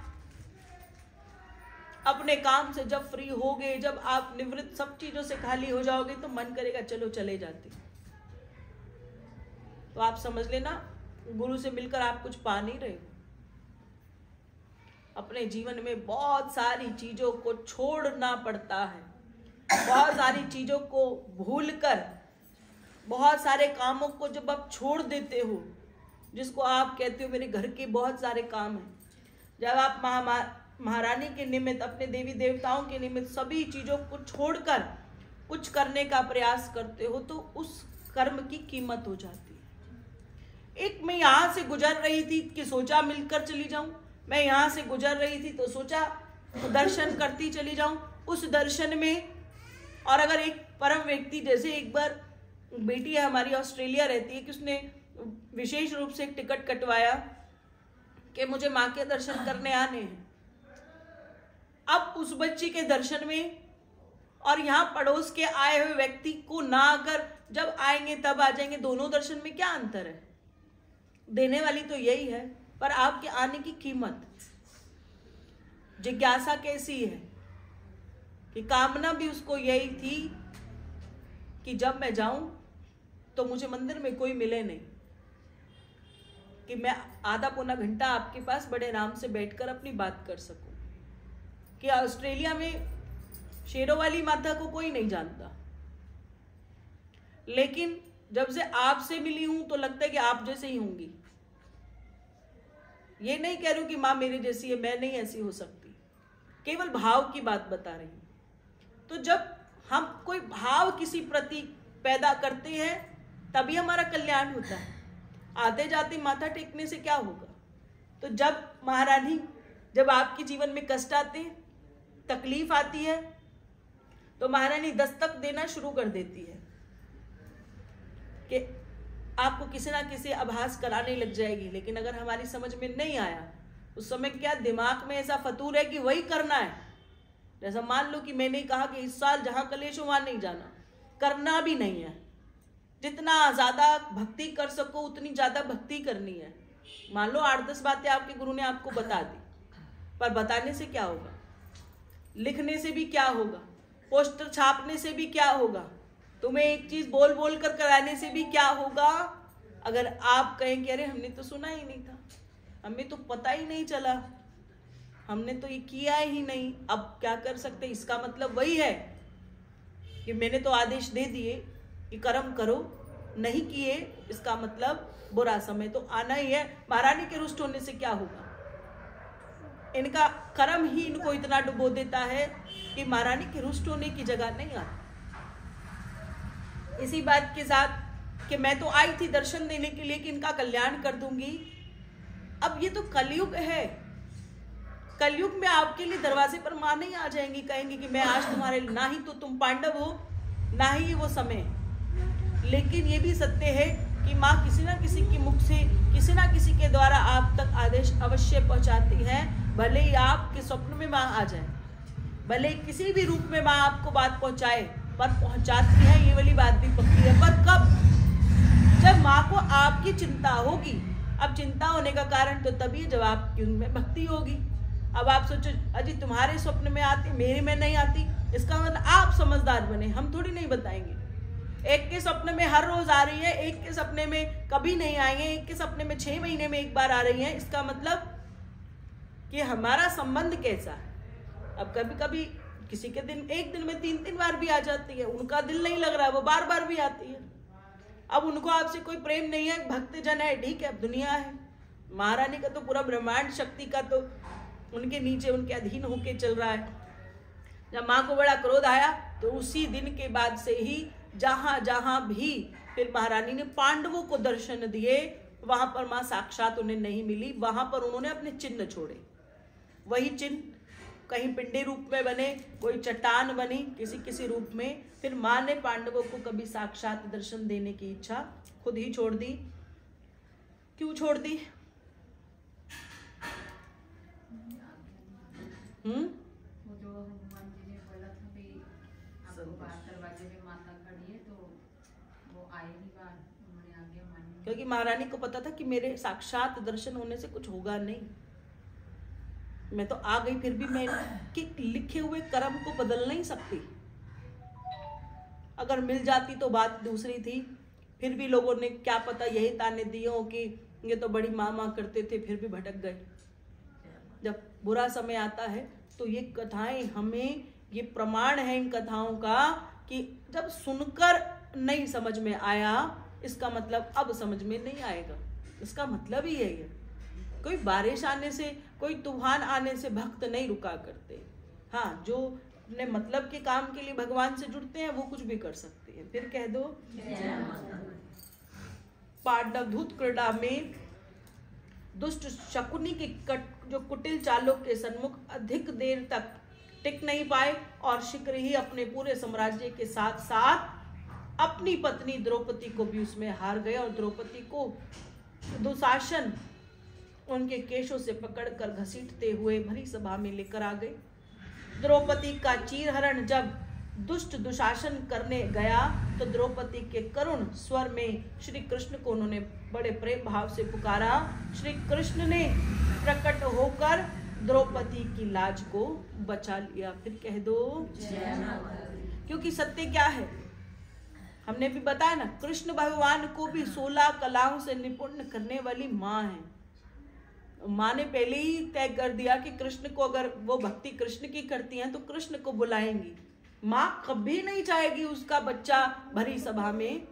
अपने काम से जब फ्री होगे, जब आप निवृत्त सब चीजों से खाली हो जाओगे, तो मन करेगा चलो चले जाते। तो आप समझ लेना गुरु से मिलकर आप कुछ पा नहीं रहे हो। अपने जीवन में बहुत सारी चीजों को छोड़ना पड़ता है, बहुत सारी चीजों को भूलकर, बहुत सारे कामों को जब आप छोड़ देते हो, जिसको आप कहते हो मेरे घर के बहुत सारे काम हैं, जब आप महारानी के निमित्त, अपने देवी देवताओं के निमित्त सभी चीजों को छोड़कर कुछ करने का प्रयास करते हो तो उस कर्म की कीमत हो जाती है। एक मैं यहाँ से गुजर रही थी कि सोचा मिलकर चली जाऊं, मैं यहाँ से गुजर रही थी तो सोचा दर्शन करती चली जाऊं। उस दर्शन में, और अगर एक परम व्यक्ति, जैसे एक बार बेटी है हमारी ऑस्ट्रेलिया रहती है, कि उसने विशेष रूप से एक टिकट कटवाया कि मुझे माँ के दर्शन करने आने हैं। अब उस बच्ची के दर्शन में और यहाँ पड़ोस के आए हुए व्यक्ति को ना आकर जब आएंगे तब आ जाएंगे, दोनों दर्शन में क्या अंतर है? देने वाली तो यही है, पर आपके आने की कीमत, जिज्ञासा कैसी है कि कामना भी उसको यही थी कि जब मैं जाऊं तो मुझे मंदिर में कोई मिले नहीं, कि मैं आधा पौना घंटा आपके पास बड़े आराम से बैठकर अपनी बात कर सकूं। कि ऑस्ट्रेलिया में शेरों वाली माता को कोई नहीं जानता, लेकिन जब से आपसे मिली हूं तो लगता है कि आप जैसे ही होंगी। ये नहीं कह रही हूं कि माँ मेरे जैसी है, मैं नहीं ऐसी हो सकती, केवल भाव की बात बता रही हूं। तो जब हम कोई भाव किसी प्रति पैदा करते हैं तभी हमारा कल्याण होता है। आते जाते माथा टेकने से क्या होगा? तो जब महारानी, जब आपके जीवन में कष्ट आते हैं, तकलीफ आती है, तो महारानी दस्तक देना शुरू कर देती है कि आपको किसी ना किसी आभास कराने लग जाएगी। लेकिन अगर हमारी समझ में नहीं आया, उस समय क्या दिमाग में ऐसा फतूर है कि वही करना है। जैसा मान लो कि मैंने कहा कि इस साल जहां कलेश हो वहां नहीं जाना, करना भी नहीं है। जितना ज्यादा भक्ति कर सको उतनी ज्यादा भक्ति करनी है। मान लो 8-10 बातें आपके गुरु ने आपको बता दी, पर बताने से क्या होगा? लिखने से भी क्या होगा? पोस्टर छापने से भी क्या होगा? तुम्हें एक चीज बोल बोल कर कराने से भी क्या होगा? अगर आप कहें कि अरे हमने तो सुना ही नहीं था, हमें तो पता ही नहीं चला, हमने तो ये किया ही नहीं, अब क्या कर सकते? इसका मतलब वही है कि मैंने तो आदेश दे दिए कि कर्म करो, नहीं किए, इसका मतलब बुरा समय तो आना ही है। महारानी के रुष्ट होने से क्या होगा? इनका कर्म ही इनको इतना डुबो देता है कि महारानी के रुष्ट होने की जगह नहीं आती। इसी बात के साथ कि मैं तो आई थी दर्शन देने के लिए कि इनका कल्याण कर दूंगी। अब ये तो कलयुग है, कलयुग में आपके लिए दरवाजे पर मां नहीं आ जाएंगी, कहेंगे कि मैं आज तुम्हारे, ना ही तो तुम पांडव हो, ना ही वो समय। लेकिन ये भी सत्य है कि माँ किसी ना किसी के मुख से, किसी ना किसी के द्वारा आप तक आदेश अवश्य पहुंचाती है। भले ही आपके स्वप्न में माँ आ जाए, भले ही किसी भी रूप में माँ आपको बात पहुंचाए, पर पहुंचाती है, ये वाली बात भी पक्की है। पर कब? जब माँ को आपकी चिंता होगी। अब चिंता होने का कारण तो तभी जब आपकी उनमें भक्ति होगी। अब आप सोचो, अजी तुम्हारे स्वप्न में आती, मेरे में नहीं आती, इसका मतलब आप समझदार बने, हम थोड़ी नहीं बताएंगे। एक के सपने में हर रोज आ रही है, एक के सपने में कभी नहीं आएंगे, एक के सपने में 6 महीने में एक बार आ रही है। इसका मतलब कि हमारा संबंध कैसा है? अब कभी कभी किसी के दिन, एक दिन में 3-3 बार भी आ जाती है, उनका दिल नहीं लग रहा, वो बार बार भी आती है। अब उनको आपसे कोई प्रेम नहीं है, भक्त जन है, ठीक है, अब दुनिया है। महारानी का तो पूरा ब्रह्मांड शक्ति का तो उनके नीचे, उनके अधीन होके चल रहा है। जब माँ को बड़ा क्रोध आया तो उसी दिन के बाद से ही जहां जहां भी फिर महारानी ने पांडवों को दर्शन दिए, वहां पर माँ साक्षात उन्हें नहीं मिली, वहां पर उन्होंने अपने चिन्ह छोड़े। वही चिन्ह कहीं पिंडी रूप में बने, कोई चट्टान बनी, किसी किसी रूप में। फिर माँ ने पांडवों को कभी साक्षात दर्शन देने की इच्छा खुद ही छोड़ दी। क्यों छोड़ दी? वो जो हनुमान जी ने बोला था कि आपको बाहर दरवाजे में माता खड़ी है, तो वो आए ही बाहर, उन्होंने आगे मानी। क्योंकि महारानी को पता था कि मेरे साक्षात दर्शन होने से कुछ होगा नहीं। मैं तो आ गई, फिर भी मैं कि लिखे हुए कर्म को बदल नहीं सकती। अगर मिल जाती तो बात दूसरी थी। फिर भी लोगों ने क्या पता यही ताने दिए हो कि ये तो बड़ी माँ करते थे, फिर भी भटक गए। जब बुरा समय आता है तो ये कथाएं हमें, ये प्रमाण है इन कथाओं का कि जब सुनकर नहीं समझ में आया, इसका मतलब अब समझ में नहीं आएगा। इसका मतलब ही यही है। कोई बारिश आने से कोई तूफान आने से भक्त नहीं रुका करते। हाँ, जो अपने मतलब के काम के लिए भगवान से जुड़ते हैं वो कुछ भी कर सकते हैं। फिर कह दो, पांडवधूत क्रीड़ा में दुष्ट शकुनी के जो कुटिल चालों के सन्मुख अधिक देर तक टिक नहीं पाए और शीघ्र ही अपने पूरे साम्राज्य के साथ साथ अपनी पत्नी द्रौपदी को भी उसमें हार गए और द्रौपदी को दुशासन उनके केशों से पकड़कर घसीटते हुए भरी सभा में लेकर आ गए। द्रौपदी का चीरहरण जब दुष्ट दुशासन करने गया तो द्रौपदी के करुण स्वर में श्री कृष्ण को उन्होंने बड़े प्रेम भाव से पुकारा। श्री कृष्ण ने प्रकट होकर द्रौपदी की लाज को बचा लिया। फिर कह दो, क्योंकि सत्य क्या है, हमने भी बताया ना, कृष्ण भगवान को भी 16 कलाओं से निपुण करने वाली माँ है। माँ ने पहले ही तय कर दिया कि कृष्ण को, अगर वो भक्ति कृष्ण की करती हैं तो कृष्ण को बुलाएंगी। माँ कभी नहीं चाहेगी उसका बच्चा भरी सभा में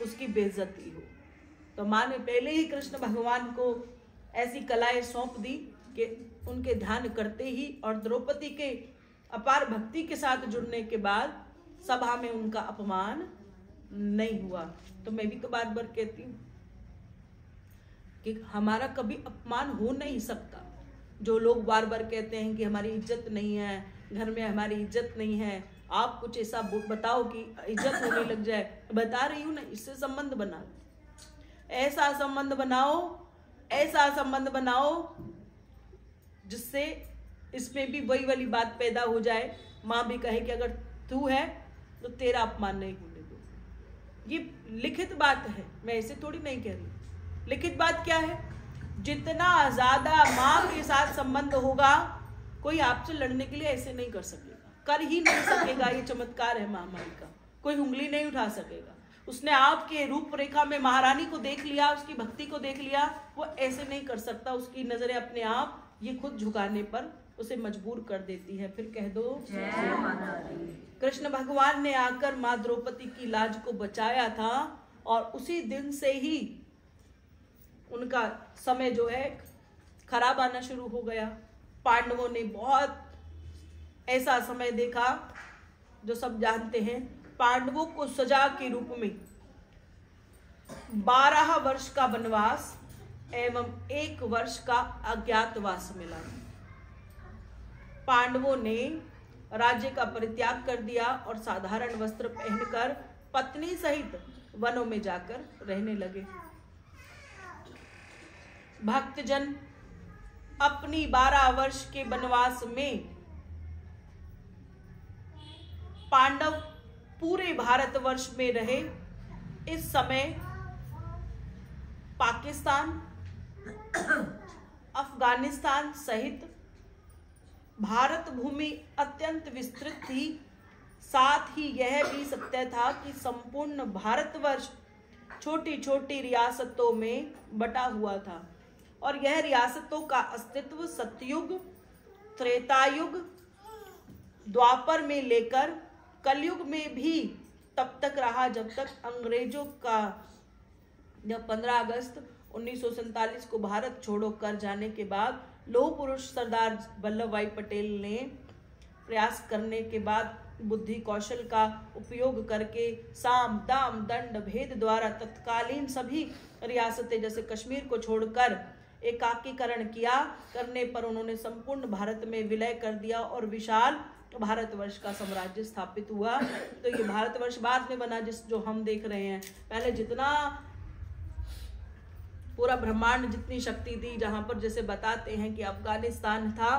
उसकी बेइज्जती हो। तो माँ ने पहले ही कृष्ण भगवान को ऐसी कलाएं सौंप दी कि उनके ध्यान करते ही और द्रौपदी के अपार भक्ति के साथ जुड़ने के बाद सभा में उनका अपमान नहीं हुआ। तो मैं भी तो बार बार कहती हूँ कि हमारा कभी अपमान हो नहीं सकता। जो लोग बार बार कहते हैं कि हमारी इज्जत नहीं है, घर में हमारी इज्जत नहीं है, आप कुछ ऐसा बताओ कि इज्जत होने लग जाए। बता रही हूँ ना, इससे संबंध बना, ऐसा संबंध बनाओ, ऐसा संबंध बनाओ जिससे इसमें भी वही वाली बात पैदा हो जाए। माँ भी कहे कि अगर तू है तो तेरा अपमान नहीं होने दो। ये लिखित बात है, मैं ऐसे थोड़ी नहीं कह रही। लिखित बात क्या है, जितना ज्यादा माँ के साथ संबंध होगा, कोई आपसे लड़ने के लिए ऐसे नहीं कर सकेगा, कर ही नहीं सकेगा। ये चमत्कार है महामाई का, कोई उंगली नहीं उठा सकेगा। उसने आपके रूपरेखा में महारानी को देख लिया, उसकी भक्ति को देख लिया, वो ऐसे नहीं कर सकता। उसकी नजरें अपने आप ये खुद झुकाने पर उसे मजबूर कर देती है। फिर कह दो, कृष्ण भगवान ने आकर माँ द्रौपदी की लाज को बचाया था और उसी दिन से ही उनका समय जो है खराब आना शुरू हो गया। पांडवों ने बहुत ऐसा समय देखा जो सब जानते हैं। पांडवों को सजा के रूप में 12 वर्ष का वनवास एवं 1 वर्ष का अज्ञातवास मिला। पांडवों ने राज्य का परित्याग कर दिया और साधारण वस्त्र पहनकर पत्नी सहित वनों में जाकर रहने लगे। भक्तजन अपनी 12 वर्ष के वनवास में पांडव पूरे भारतवर्ष में रहे। इस समय पाकिस्तान, अफगानिस्तान सहित भारत भूमि अत्यंत विस्तृत थी। साथ ही यह भी सत्य था कि संपूर्ण भारतवर्ष छोटी छोटी रियासतों में बटा हुआ था और यह रियासतों का अस्तित्व सतयुग, त्रेतायुग, द्वापर में लेकर कलयुग में भी तब तक रहा जब तक अंग्रेजों का जब 15 अगस्त 1947 को भारत छोड़ो कर जाने के बाद लौह पुरुष सरदार वल्लभ भाई पटेल ने प्रयास करने के बाद बुद्धि कौशल का उपयोग करके साम दाम दंड भेद द्वारा तत्कालीन सभी रियासतें जैसे कश्मीर को छोड़कर एकाकीकरण किया। करने पर उन्होंने संपूर्ण भारत में विलय कर दिया और विशाल भारतवर्ष का साम्राज्य स्थापित हुआ। तो ये भारतवर्ष बाद में बना जो हम देख रहे हैं। पहले जितना पूरा ब्रह्मांड जितनी शक्ति थी, जहां पर जैसे बताते हैं कि अफगानिस्तान था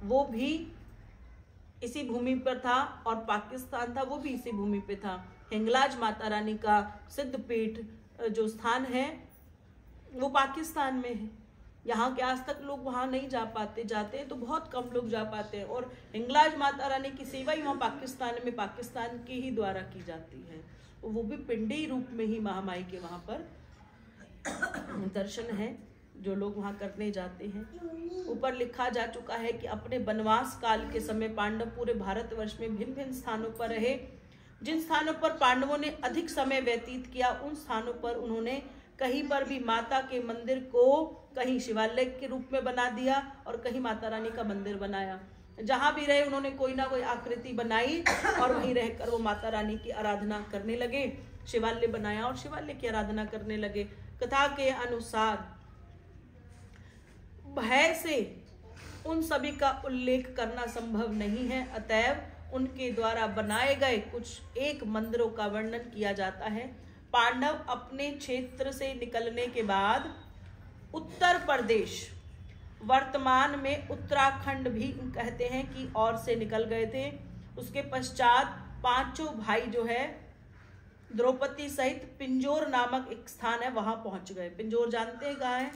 वो भी इसी भूमि पर था और पाकिस्तान था वो भी इसी भूमि पे था। हिंगलाज माता रानी का सिद्धपीठ जो स्थान है वो पाकिस्तान में है। यहाँ के आज तक लोग वहाँ नहीं जा पाते, जाते हैं तो बहुत कम लोग जा पाते हैं। और हिंगलाज माता रानी की सेवा ही वहाँ पाकिस्तान में पाकिस्तान के ही द्वारा की जाती है। वो भी पिंडी रूप में ही महामाई के वहाँ पर दर्शन है जो लोग वहाँ करने जाते हैं। ऊपर लिखा जा चुका है कि अपने वनवास काल के समय पांडव पूरे भारतवर्ष में भिन्न भिन्न स्थानों पर रहे। जिन स्थानों पर पांडवों ने अधिक समय व्यतीत किया उन स्थानों पर उन्होंने कहीं पर भी माता के मंदिर को कहीं शिवालय के रूप में बना दिया और कहीं माता रानी का मंदिर बनाया। जहां भी रहे उन्होंने कोई ना कोई आकृति बनाई और वहीं रहकर वो माता रानी की आराधना करने लगे। शिवालय बनाया और शिवालय की आराधना करने लगे। कथा के अनुसार भय से उन सभी का उल्लेख करना संभव नहीं है, अतएव उनके द्वारा बनाए गए कुछ एक मंदिरों का वर्णन किया जाता है। पांडव अपने क्षेत्र से निकलने के बाद उत्तर प्रदेश, वर्तमान में उत्तराखंड भी कहते हैं कि और से निकल गए थे। उसके पश्चात पांचों भाई जो है द्रौपदी सहित पिंजोर नामक एक स्थान है वहां पहुंच गए। पिंजोर जानते हैं कहाँ है?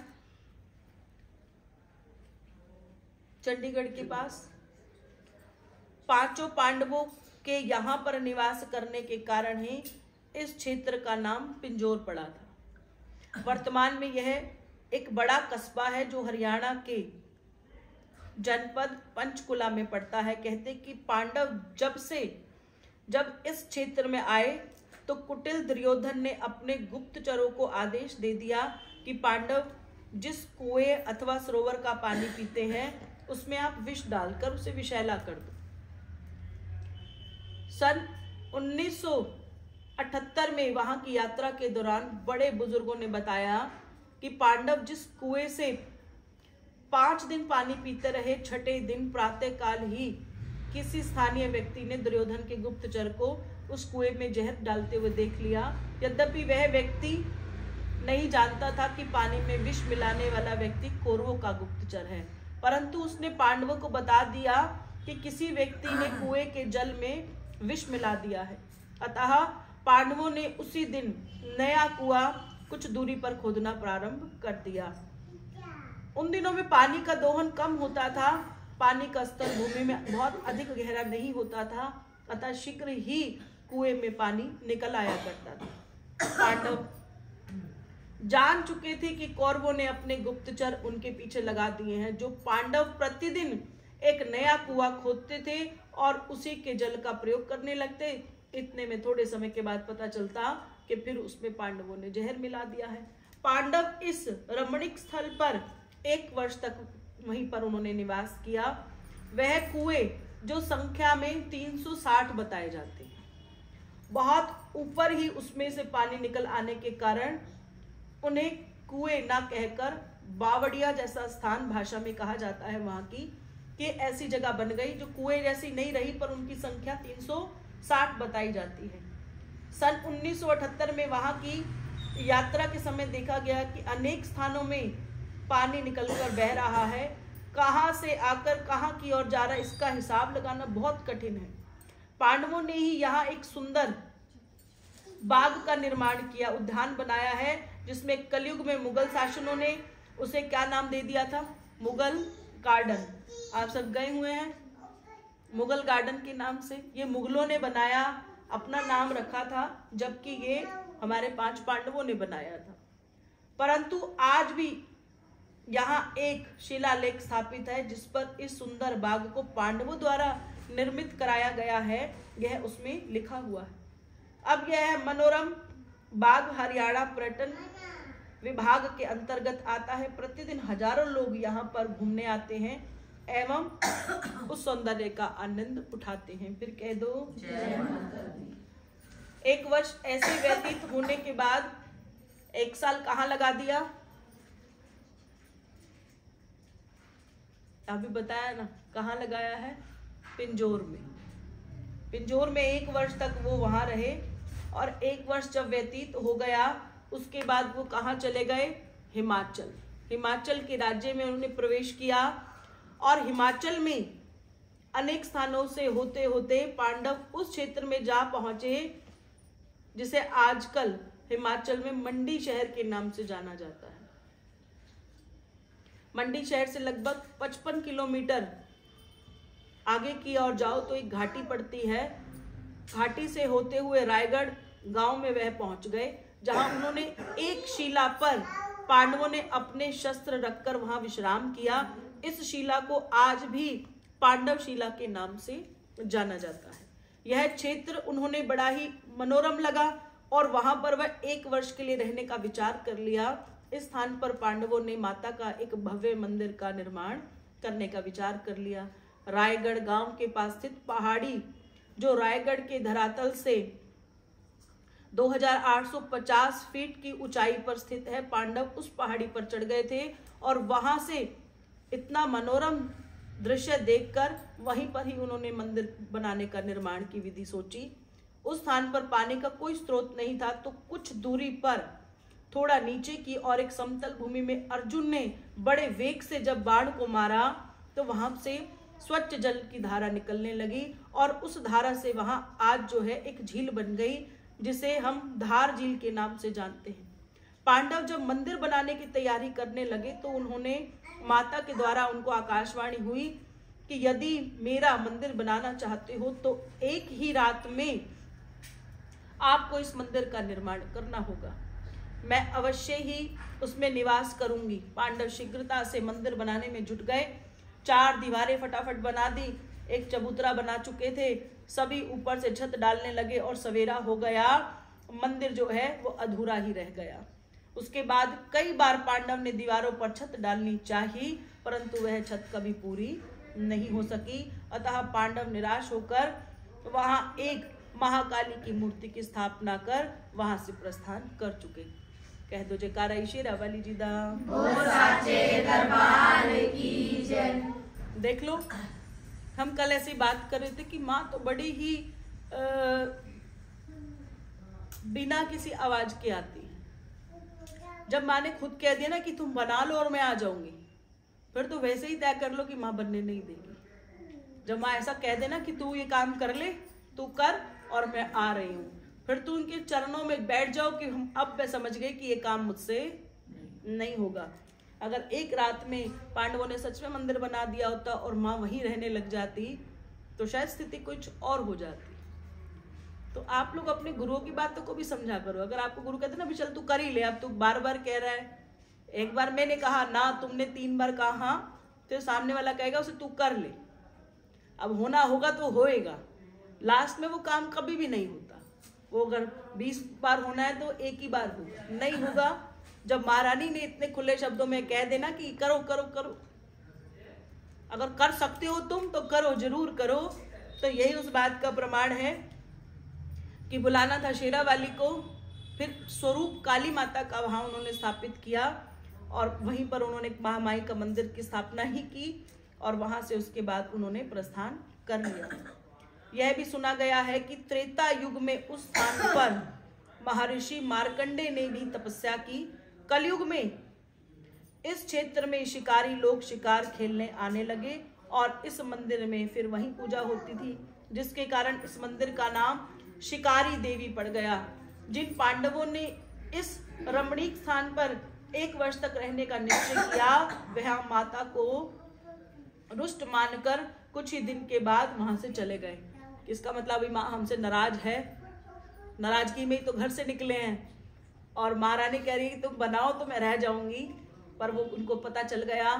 चंडीगढ़ के पास। पांचों पांडवों के यहाँ पर निवास करने के कारण ही इस क्षेत्र का नाम पिंजोर पड़ा था। वर्तमान में यह एक बड़ा कस्बा है जो हरियाणा के जनपद पंचकुला में पड़ता है। कहते कि पांडव जब इस क्षेत्र में आए तो कुटिल दुर्योधन ने अपने गुप्तचरों को आदेश दे दिया कि पांडव जिस कुएं अथवा सरोवर का पानी पीते हैं उसमें आप विष डालकर उसे विषैला कर दो। सन 1978 में वहां की यात्रा के दौरान बड़े बुजुर्गों ने बताया कि पांडव जिस कुएं से 5 दिन पानी पीते रहे, छठे दिन प्रातः काल ही किसी स्थानीय व्यक्ति ने दुर्योधन के गुप्तचर को उस कुएं में जहर डालते हुए देख लिया। यद्यपि वह व्यक्ति नहीं जानता था कि पानी में विष मिलाने वाला व्यक्ति कौरवों का गुप्तचर है, परंतु उसने पांडवों को बता दिया कि किसी व्यक्ति ने कुएं के जल में विष मिला दिया है। अतः पांडवों ने उसी दिन नया कुआं कुछ दूरी पर खोदना प्रारंभ कर दिया। उन दिनों में पानी का दोहन कम होता था, पानी का स्तर भूमि में बहुत अधिक गहरा नहीं होता था, अतः शीघ्र ही कुएं में पानी निकल आया करता था। पांडव जान चुके थे कि कौरवों ने अपने गुप्तचर उनके पीछे लगा दिए हैं। जो पांडव प्रतिदिन एक नया कुआं खोदते थे और उसी के जल का प्रयोग करने लगते। इतने में थोड़े समय के बाद पता चलता कि फिर उसमें पांडवों ने जहर मिला दिया है। पांडव इस रमणीक स्थल पर 1 वर्ष तक वहीं पर उन्होंने निवास किया। वह कुएं जो संख्या में 360 बताए जाते हैं, बहुत ऊपर ही उसमें से पानी निकल आने के कारण उन्हें कुएं ना कहकर बावड़िया जैसा स्थान भाषा में कहा जाता है वहां की, कि ऐसी जगह बन गई जो कुएं जैसी नहीं रही पर उनकी संख्या 360 बताई जाती है। सन 1978 में वहां की यात्रा के समय देखा गया कि अनेक स्थानों में पानी निकलकर बह रहा है। कहां से आकर कहां की ओर जा रहा है इसका हिसाब लगाना बहुत कठिन है। पांडवों ने ही यहाँ एक सुंदर बाग का निर्माण किया, उद्यान बनाया है, जिसमें कलयुग में मुगल शासनों ने उसे क्या नाम दे दिया था? मुगल गार्डन। आप सब गए हुए हैं मुगल गार्डन के नाम से। ये मुगलों ने बनाया, अपना नाम रखा था, जबकि ये हमारे 5 पांडवों ने बनाया था। परंतु आज भी यहाँ एक शिलालेख स्थापित है जिस पर इस सुंदर बाग को पांडवों द्वारा निर्मित कराया गया है, यह उसमें लिखा हुआ है। अब यह मनोरम बाग हरियाणा पर्यटन विभाग के अंतर्गत आता है। प्रतिदिन हजारों लोग यहाँ पर घूमने आते हैं एवं उस सौंदर्य का आनंद उठाते हैं। फिर कह दो जय माता दी। 1 वर्ष ऐसे व्यतीत होने के बाद 1 साल कहाँ लगा दिया? अभी बताया ना, कहाँ लगाया है? पिंजोर में। पिंजोर में 1 वर्ष तक वो वहां रहे और 1 वर्ष जब व्यतीत हो गया उसके बाद वो कहाँ चले गए? हिमाचल। हिमाचल के राज्य में उन्होंने प्रवेश किया और हिमाचल में अनेक स्थानों से होते होते पांडव उस क्षेत्र में जा पहुंचे जिसे आजकल हिमाचल में मंडी शहर के नाम से जाना जाता है। मंडी शहर से लगभग 55 किलोमीटर आगे की ओर जाओ तो एक घाटी पड़ती है। घाटी से होते हुए रायगढ़ गांव में वह पहुंच गए, जहां उन्होंने एक शिला पर पांडवों ने अपने शस्त्र रखकर वहां विश्राम किया। इस शिला को आज भी पांडव शिला के नाम से जाना जाता है। यह क्षेत्र उन्होंने बड़ा ही मनोरम लगा और वहां पर वह 1 वर्ष के लिए रहने का विचार कर लिया। इस स्थान पर पांडवों ने माता का एक भव्य मंदिर का निर्माण करने का विचार कर लिया। रायगढ़ गांव के पास स्थित पहाड़ी, जो रायगढ़ के धरातल से 2850 फीट की ऊंचाई पर स्थित है, पांडव उस पहाड़ी पर चढ़ गए थे और वहां से इतना मनोरम दृश्य देखकर वहीं पर ही उन्होंने मंदिर बनाने का निर्माण की विधि सोची। उस स्थान पर पानी का कोई स्रोत नहीं था, तो कुछ दूरी पर थोड़ा नीचे की और एक समतल भूमि में अर्जुन ने बड़े वेग से जब बाण को मारा तो वहां से स्वच्छ जल की धारा निकलने लगी और उस धारा से वहां आज जो है एक झील बन गई, जिसे हम धार झील के नाम से जानते हैं। पांडव जब मंदिर बनाने की तैयारी करने लगे तो उन्होंने माता के द्वारा उनको आकाशवाणी हुई कि यदि मेरा मंदिर बनाना चाहते हो तो एक ही रात में आपको इस मंदिर का निर्माण करना होगा। मैं अवश्य ही उसमें निवास करूंगी। पांडव शीघ्रता से मंदिर बनाने में जुट गए। 4 दीवारें फटाफट बना दी, एक चबूतरा बना चुके थे, सभी ऊपर से छत डालने लगे और सवेरा हो गया। मंदिर जो है वो अधूरा ही रह गया। उसके बाद कई बार पांडव ने दीवारों पर छत डालनी चाहिए, परंतु वह छत कभी पूरी नहीं हो सकी। अतः पांडव निराश होकर वहां एक महाकाली की मूर्ति की स्थापना कर वहां से प्रस्थान कर चुके। कह दो जयकारा शेरा वाली जी दा। देख लो, हम कल ऐसी बात कर रहे थे कि माँ तो बड़ी ही बिना किसी आवाज के आती है। जब माँ ने खुद कह दिया ना कि तुम बना लो और मैं आ जाऊंगी, फिर तो वैसे ही तय कर लो कि माँ बनने नहीं देगी। जब माँ ऐसा कह देना कि तू ये काम कर ले, तू कर और मैं आ रही हूँ, फिर तू उनके चरणों में बैठ जाओ कि हम अब मैं समझ गए कि ये काम मुझसे नहीं होगा। अगर एक रात में पांडवों ने सच में मंदिर बना दिया होता और माँ वहीं रहने लग जाती तो शायद स्थिति कुछ और हो जाती। तो आप लोग अपने गुरुओं की बातों को भी समझा करो। अगर आपको गुरु कहते ना भी चल तू कर ही ले, अब तू बार बार कह रहा है, एक बार मैंने कहा ना, तुमने 3 बार कहा हाँ, तो सामने वाला कहेगा उसे तू कर ले। अब होना होगा तो होएगा, लास्ट में वो काम कभी भी नहीं होता। वो अगर 20 बार होना है तो एक ही बार होगा, नहीं होगा। जब महारानी ने इतने खुले शब्दों में कह देना कि करो करो करो, अगर कर सकते हो तुम तो करो, जरूर करो, तो यही उस बात का प्रमाण है कि बुलाना था शेरा वाली को। फिर स्वरूप काली माता का वहां उन्होंने स्थापित किया और वहीं पर उन्होंने महामाई का मंदिर की स्थापना ही की और वहां से उसके बाद उन्होंने प्रस्थान कर लिया। यह भी सुना गया है कि त्रेता युग में उस स्थान पर महर्षि मार्कंडे ने भी तपस्या की। कलयुग में इस क्षेत्र में शिकारी लोग शिकार खेलने आने लगे और इस मंदिर में फिर वहीं पूजा होती थी, जिसके कारण इस मंदिर का नाम शिकारी देवी पड़ गया। जिन पांडवों ने इस रमणीक स्थान पर 1 वर्ष तक रहने का निश्चय किया, वह माता को रुष्ट मानकर कुछ ही दिन के बाद वहां से चले गए। इसका मतलब माँ हमसे नाराज है, नाराजगी में ही तो घर से निकले हैं और महारानी कह रही है कि तुम बनाओ तो मैं रह जाऊंगी। पर वो उनको पता चल गया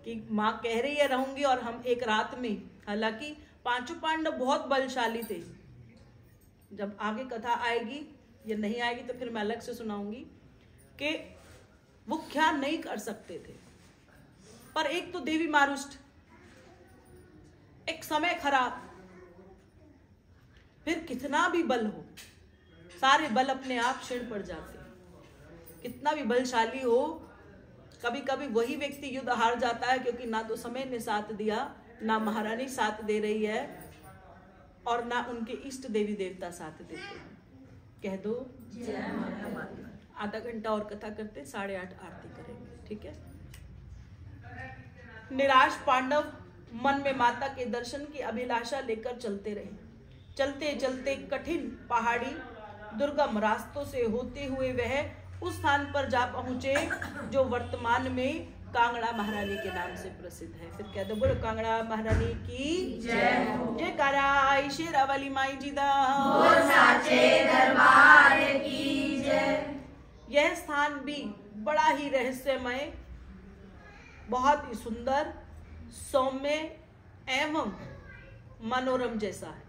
कि माँ कह रही है रहूंगी और हम एक रात में, हालांकि 5 पांडव बहुत बलशाली थे। जब आगे कथा आएगी या नहीं आएगी तो फिर मैं अलग से सुनाऊंगी कि वो क्या नहीं कर सकते थे। पर एक तो देवी मारुष्ट, एक समय खराब, फिर कितना भी बल हो, सारे बल अपने आप क्षीण पड़ जाते। कितना भी बलशाली हो, कभी कभी वही व्यक्ति युद्ध हार जाता है, क्योंकि ना तो समय ने साथ दिया, ना महारानी साथ दे रही है और ना उनके इष्ट देवी देवता साथ देते हैं। कह दो आधा घंटा और कथा करते, 8:30 आरती करेंगे, ठीक है। निराश पांडव मन में माता के दर्शन की अभिलाषा लेकर चलते रहे। चलते चलते कठिन पहाड़ी दुर्गम रास्तों से होते हुए वह उस स्थान पर जा पहुंचे जो वर्तमान में कांगड़ा महारानी के नाम से प्रसिद्ध है। फिर कह दो बोलो कांगड़ा महारानी की जय। जयकारा शेरा वाली माई जी दा, साचे दरबार की जय। यह स्थान भी बड़ा ही रहस्यमय, बहुत ही सुंदर, सौम्य एवं मनोरम जैसा है।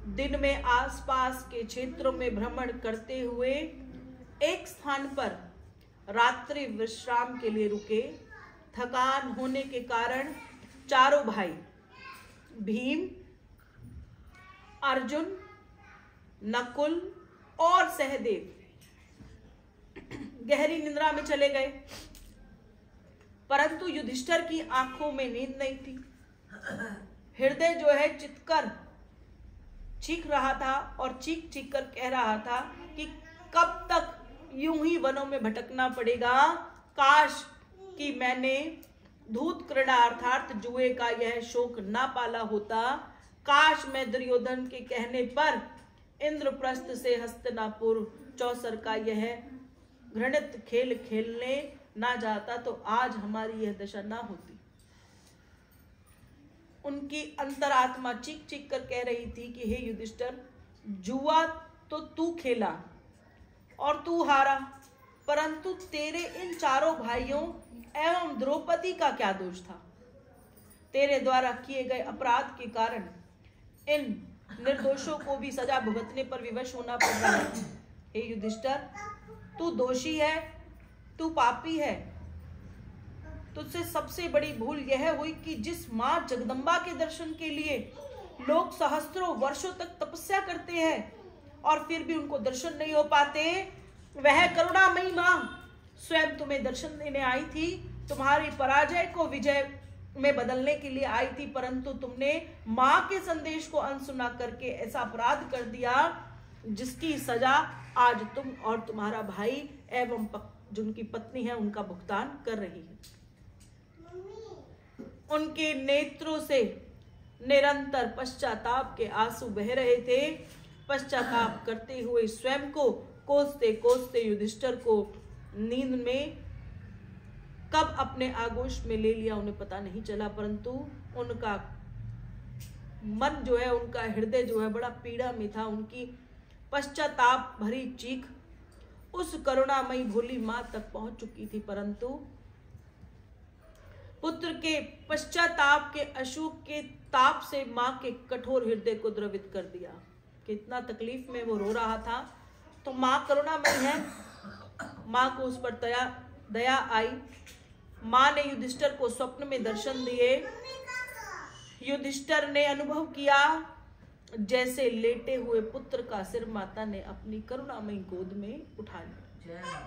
दिन में आसपास के क्षेत्रों में भ्रमण करते हुए एक स्थान पर रात्रि विश्राम के लिए रुके। थकान होने के कारण चारों भाई भीम, अर्जुन, नकुल और सहदेव गहरी निद्रा में चले गए, परंतु युधिष्ठिर की आंखों में नींद नहीं थी। हृदय जो है चित्कर चीख रहा था और चीख चीख कर कह रहा था कि कब तक यूं ही वनों में भटकना पड़ेगा। काश कि मैंने धूत क्रीड़ा अर्थात जुए का यह शौक ना पाला होता। काश मैं दुर्योधन के कहने पर इंद्रप्रस्थ से हस्तिनापुर चौसर का यह घृणित खेल खेलने ना जाता, तो आज हमारी यह दशा ना होती। उनकी अंतरात्मा चीख चीख कर कह रही थी कि हे युधिष्ठिर, जुआ तो तू खेला और तू हारा, परंतु तेरे इन चारों भाइयों एवं द्रौपदी का क्या दोष था? तेरे द्वारा किए गए अपराध के कारण इन निर्दोषों को भी सजा भुगतने पर विवश होना पड़ रहा है। हे युधिष्ठिर, तू दोषी है, तू पापी है। तुझसे सबसे बड़ी भूल यह हुई कि जिस मां जगदम्बा के दर्शन के लिए लोग सहस्त्रों वर्षों तक तपस्या करते हैं और फिर भी उनको दर्शन नहीं हो पाते, वह करुणामयी मां स्वयं तुम्हें दर्शन देने आई थी, तुम्हारी पराजय को विजय में बदलने के लिए आई थी, परंतु तुमने मां के संदेश को अनसुना करके ऐसा अपराध कर दिया जिसकी सजा आज तुम और तुम्हारा भाई एवं जो उनकी पत्नी है उनका भुगतान कर रही है। उनके नेत्रों से निरंतर पश्चाताप के आंसू बह रहे थे। पश्चाताप करते हुए स्वयं को कोसते कोसते युधिष्ठिर को नींद में कब अपने आगोश में ले लिया उन्हें पता नहीं चला, परंतु उनका मन जो है, उनका हृदय जो है बड़ा पीड़ा में था। उनकी पश्चाताप भरी चीख उस करुणामयी भोली मां तक पहुंच चुकी थी, परंतु पुत्र के पश्चाताप के अशोक के ताप से मां के कठोर हृदय को द्रवित कर दिया। कितना तकलीफ में वो रो रहा था, तो मां करुणामयी है, मां को उस पर दया आई। मां ने युधिष्ठिर को स्वप्न में दर्शन दिए। युधिष्ठिर ने अनुभव किया जैसे लेटे हुए पुत्र का सिर माता ने अपनी करुणामयी गोद में उठा लिया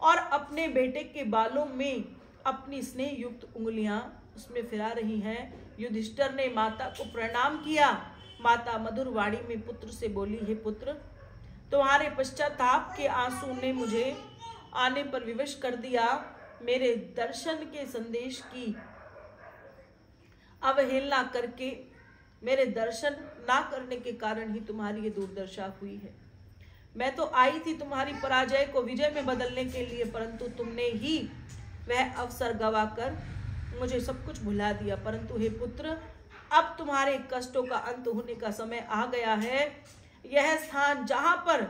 और अपने बेटे के बालों में अपनी स्नेह युक्त उंगलियां उसमें फिरा रही हैं। युधिष्ठिर ने माता को प्रणाम किया। माता मधुर वाणी में पुत्र से बोली, हे पुत्र, तुम्हारे पश्चाताप के आंसू ने मुझे आने पर विवश कर दिया। मेरे दर्शन के संदेश की अवहेलना करके, मेरे दर्शन ना करने के कारण ही तुम्हारी ये दुर्दशा हुई है। मैं तो आई थी तुम्हारी पराजय को विजय में बदलने के लिए, परंतु तुमने ही वह अवसर गवाकर मुझे सब कुछ भुला दिया। परंतु हे पुत्र, अब तुम्हारे कष्टों का अंत होने का समय आ गया है। यह स्थान जहां पर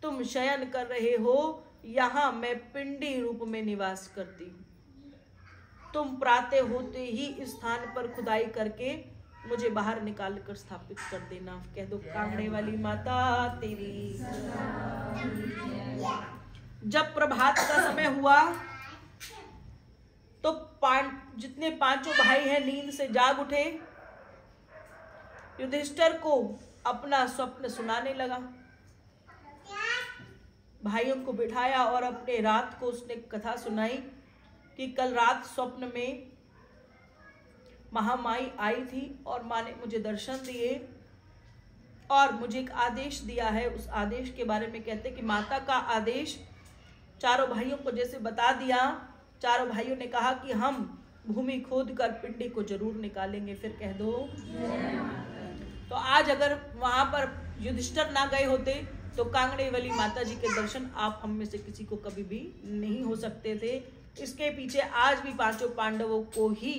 तुम शयन कर रहे हो, यहाँ मैं पिंडी रूप में निवास करती हूँ। तुम प्रातः होते ही इस स्थान पर खुदाई करके मुझे बाहर निकाल कर स्थापित कर देना। कह दो, कांगड़े वाली माता तेरी। जब प्रभात का समय हुआ तो जितने पांचों भाई हैं नींद से जाग उठे। युधिष्ठिर को अपना स्वप्न सुनाने लगा। भाइयों को बिठाया और अपने रात को उसने कथा सुनाई कि कल रात स्वप्न में महामाई आई थी और माँ ने मुझे दर्शन दिए और मुझे एक आदेश दिया है। उस आदेश के बारे में कहते कि माता का आदेश चारों भाइयों को जैसे बता दिया, चारों भाइयों ने कहा कि हम भूमि खोद कर पिंडी को जरूर निकालेंगे। फिर कह दो। तो आज अगर वहां पर युधिष्ठिर ना गए होते तो कांगड़े वाली माता जी के दर्शन आप हम में से किसी को कभी भी नहीं हो सकते थे। इसके पीछे आज भी पांचों पांडवों को ही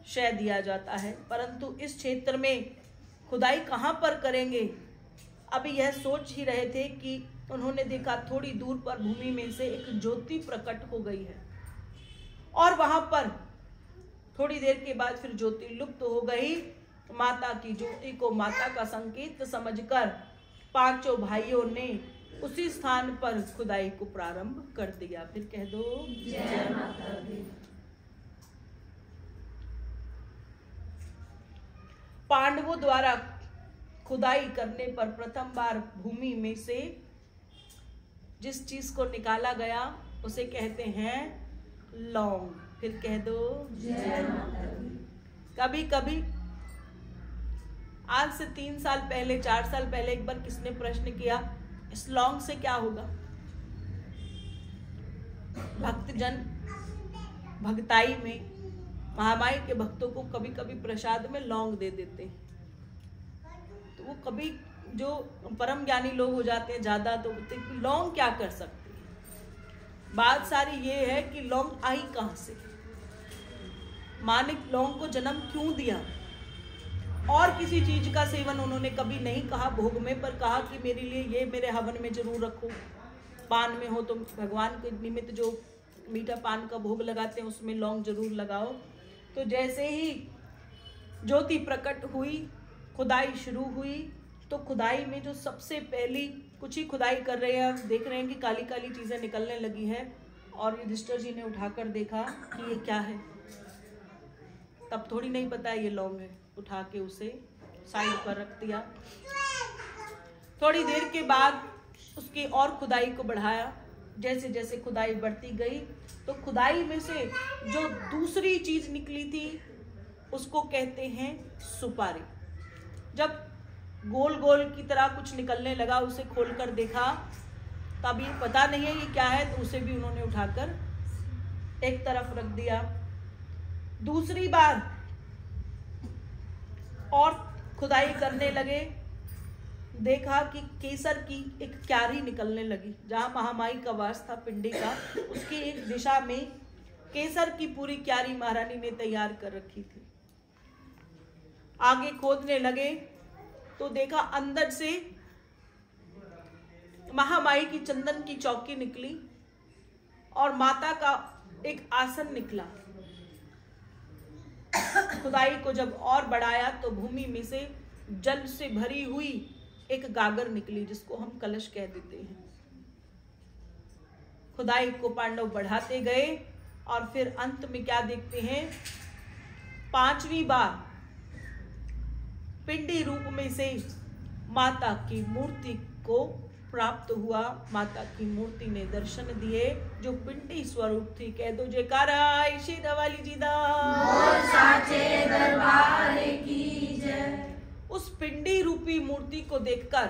श्रेय दिया जाता है, परंतु इस क्षेत्र में खुदाई कहाँ पर करेंगे, अभी यह सोच ही रहे थे कि उन्होंने देखा थोड़ी दूर पर भूमि में से एक ज्योति प्रकट हो गई है और वहां पर थोड़ी देर के बाद फिर ज्योति लुप्त हो गई। माता की ज्योति को माता का संकेत समझकर पांचों भाइयों ने उसी स्थान पर खुदाई को प्रारंभ कर दिया। फिर कह दो जय माता दी। पांडवों द्वारा खुदाई करने पर प्रथम बार भूमि में से जिस चीज को निकाला गया उसे कहते हैं लौंग। फिर कह दो जय माता दी। कभी कभी आज से 3 साल पहले 4 साल पहले एक बार किसने प्रश्न किया, इस लौंग से क्या होगा? भक्तजन भक्ताई में महामाई के भक्तों को कभी कभी प्रसाद में लौंग दे देते हैं, तो वो कभी जो परम ज्ञानी लोग हो जाते हैं ज्यादा, तो लौंग क्या कर सकते हैं। बात सारी ये है कि लौंग आई कहां से, माँ ने लौंग को जन्म क्यों दिया। और किसी चीज का सेवन उन्होंने कभी नहीं कहा भोग में, पर कहा कि मेरे लिए ये मेरे हवन में जरूर रखो। पान में हो तो भगवान के निमित्त जो मीठा पान का भोग लगाते हैं उसमें लौंग जरूर लगाओ। तो जैसे ही ज्योति प्रकट हुई, खुदाई शुरू हुई, तो खुदाई में जो सबसे पहली कुछ ही खुदाई कर रहे हैं, देख रहे हैं कि काली काली चीजें निकलने लगी है, और युधिष्ठिर जी ने उठाकर देखा कि ये क्या है। तब थोड़ी नहीं पता ये लौंग है, उठा के उसे साइड पर रख दिया। थोड़ी देर के बाद उसकी और खुदाई को बढ़ाया। जैसे जैसे खुदाई बढ़ती गई तो खुदाई में से जो दूसरी चीज निकली थी उसको कहते हैं सुपारी। जब गोल गोल की तरह कुछ निकलने लगा, उसे खोलकर देखा, तब ये पता नहीं है ये क्या है, तो उसे भी उन्होंने उठाकर एक तरफ रख दिया। दूसरी बार और खुदाई करने लगे, देखा कि केसर की एक क्यारी निकलने लगी। जहां महामाई का वास था पिंडी का, उसकी एक दिशा में केसर की पूरी क्यारी महारानी ने तैयार कर रखी थी। आगे खोदने लगे तो देखा अंदर से महामाई की चंदन की चौकी निकली और माता का एक आसन निकला। खुदाई को जब और बढ़ाया तो भूमि में से जल से भरी हुई एक गागर निकली, जिसको हम कलश कह देते हैं। खुदाई को पांडव बढ़ाते गए और फिर अंत में क्या देखते हैं, 5वीं बार पिंडी रूप में से माता की मूर्ति को प्राप्त हुआ। माता की मूर्ति ने दर्शन दिए जो पिंडी स्वरूप थी। कह दो जयकारा शेरा वाली जी दा, साचे दरबार की जय। उस पिंडी रूपी मूर्ति को देखकर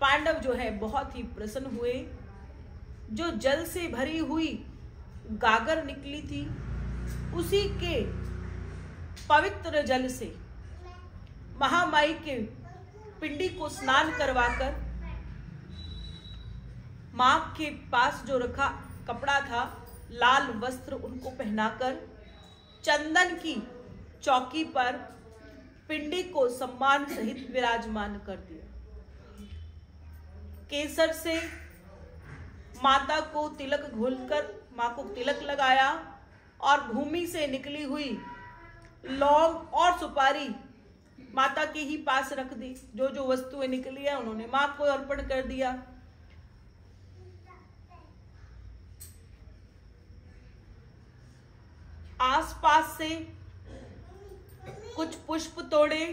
पांडव जो है बहुत ही प्रसन्न हुए। जो जल से भरी हुई गागर निकली थी, उसी के पवित्र जल से महामाई के पिंडी को स्नान करवाकर मां के पास जो रखा कपड़ा था, लाल वस्त्र उनको पहनाकर चंदन की चौकी पर पिंडी को सम्मान सहित विराजमान कर दिया। केसर से माता को तिलक घोलकर मां को तिलक लगाया और भूमि से निकली हुई लौंग और सुपारी माता के ही पास रख दी। जो जो वस्तुएं निकली है उन्होंने मां को अर्पण कर दिया। आसपास से कुछ पुष्प तोड़े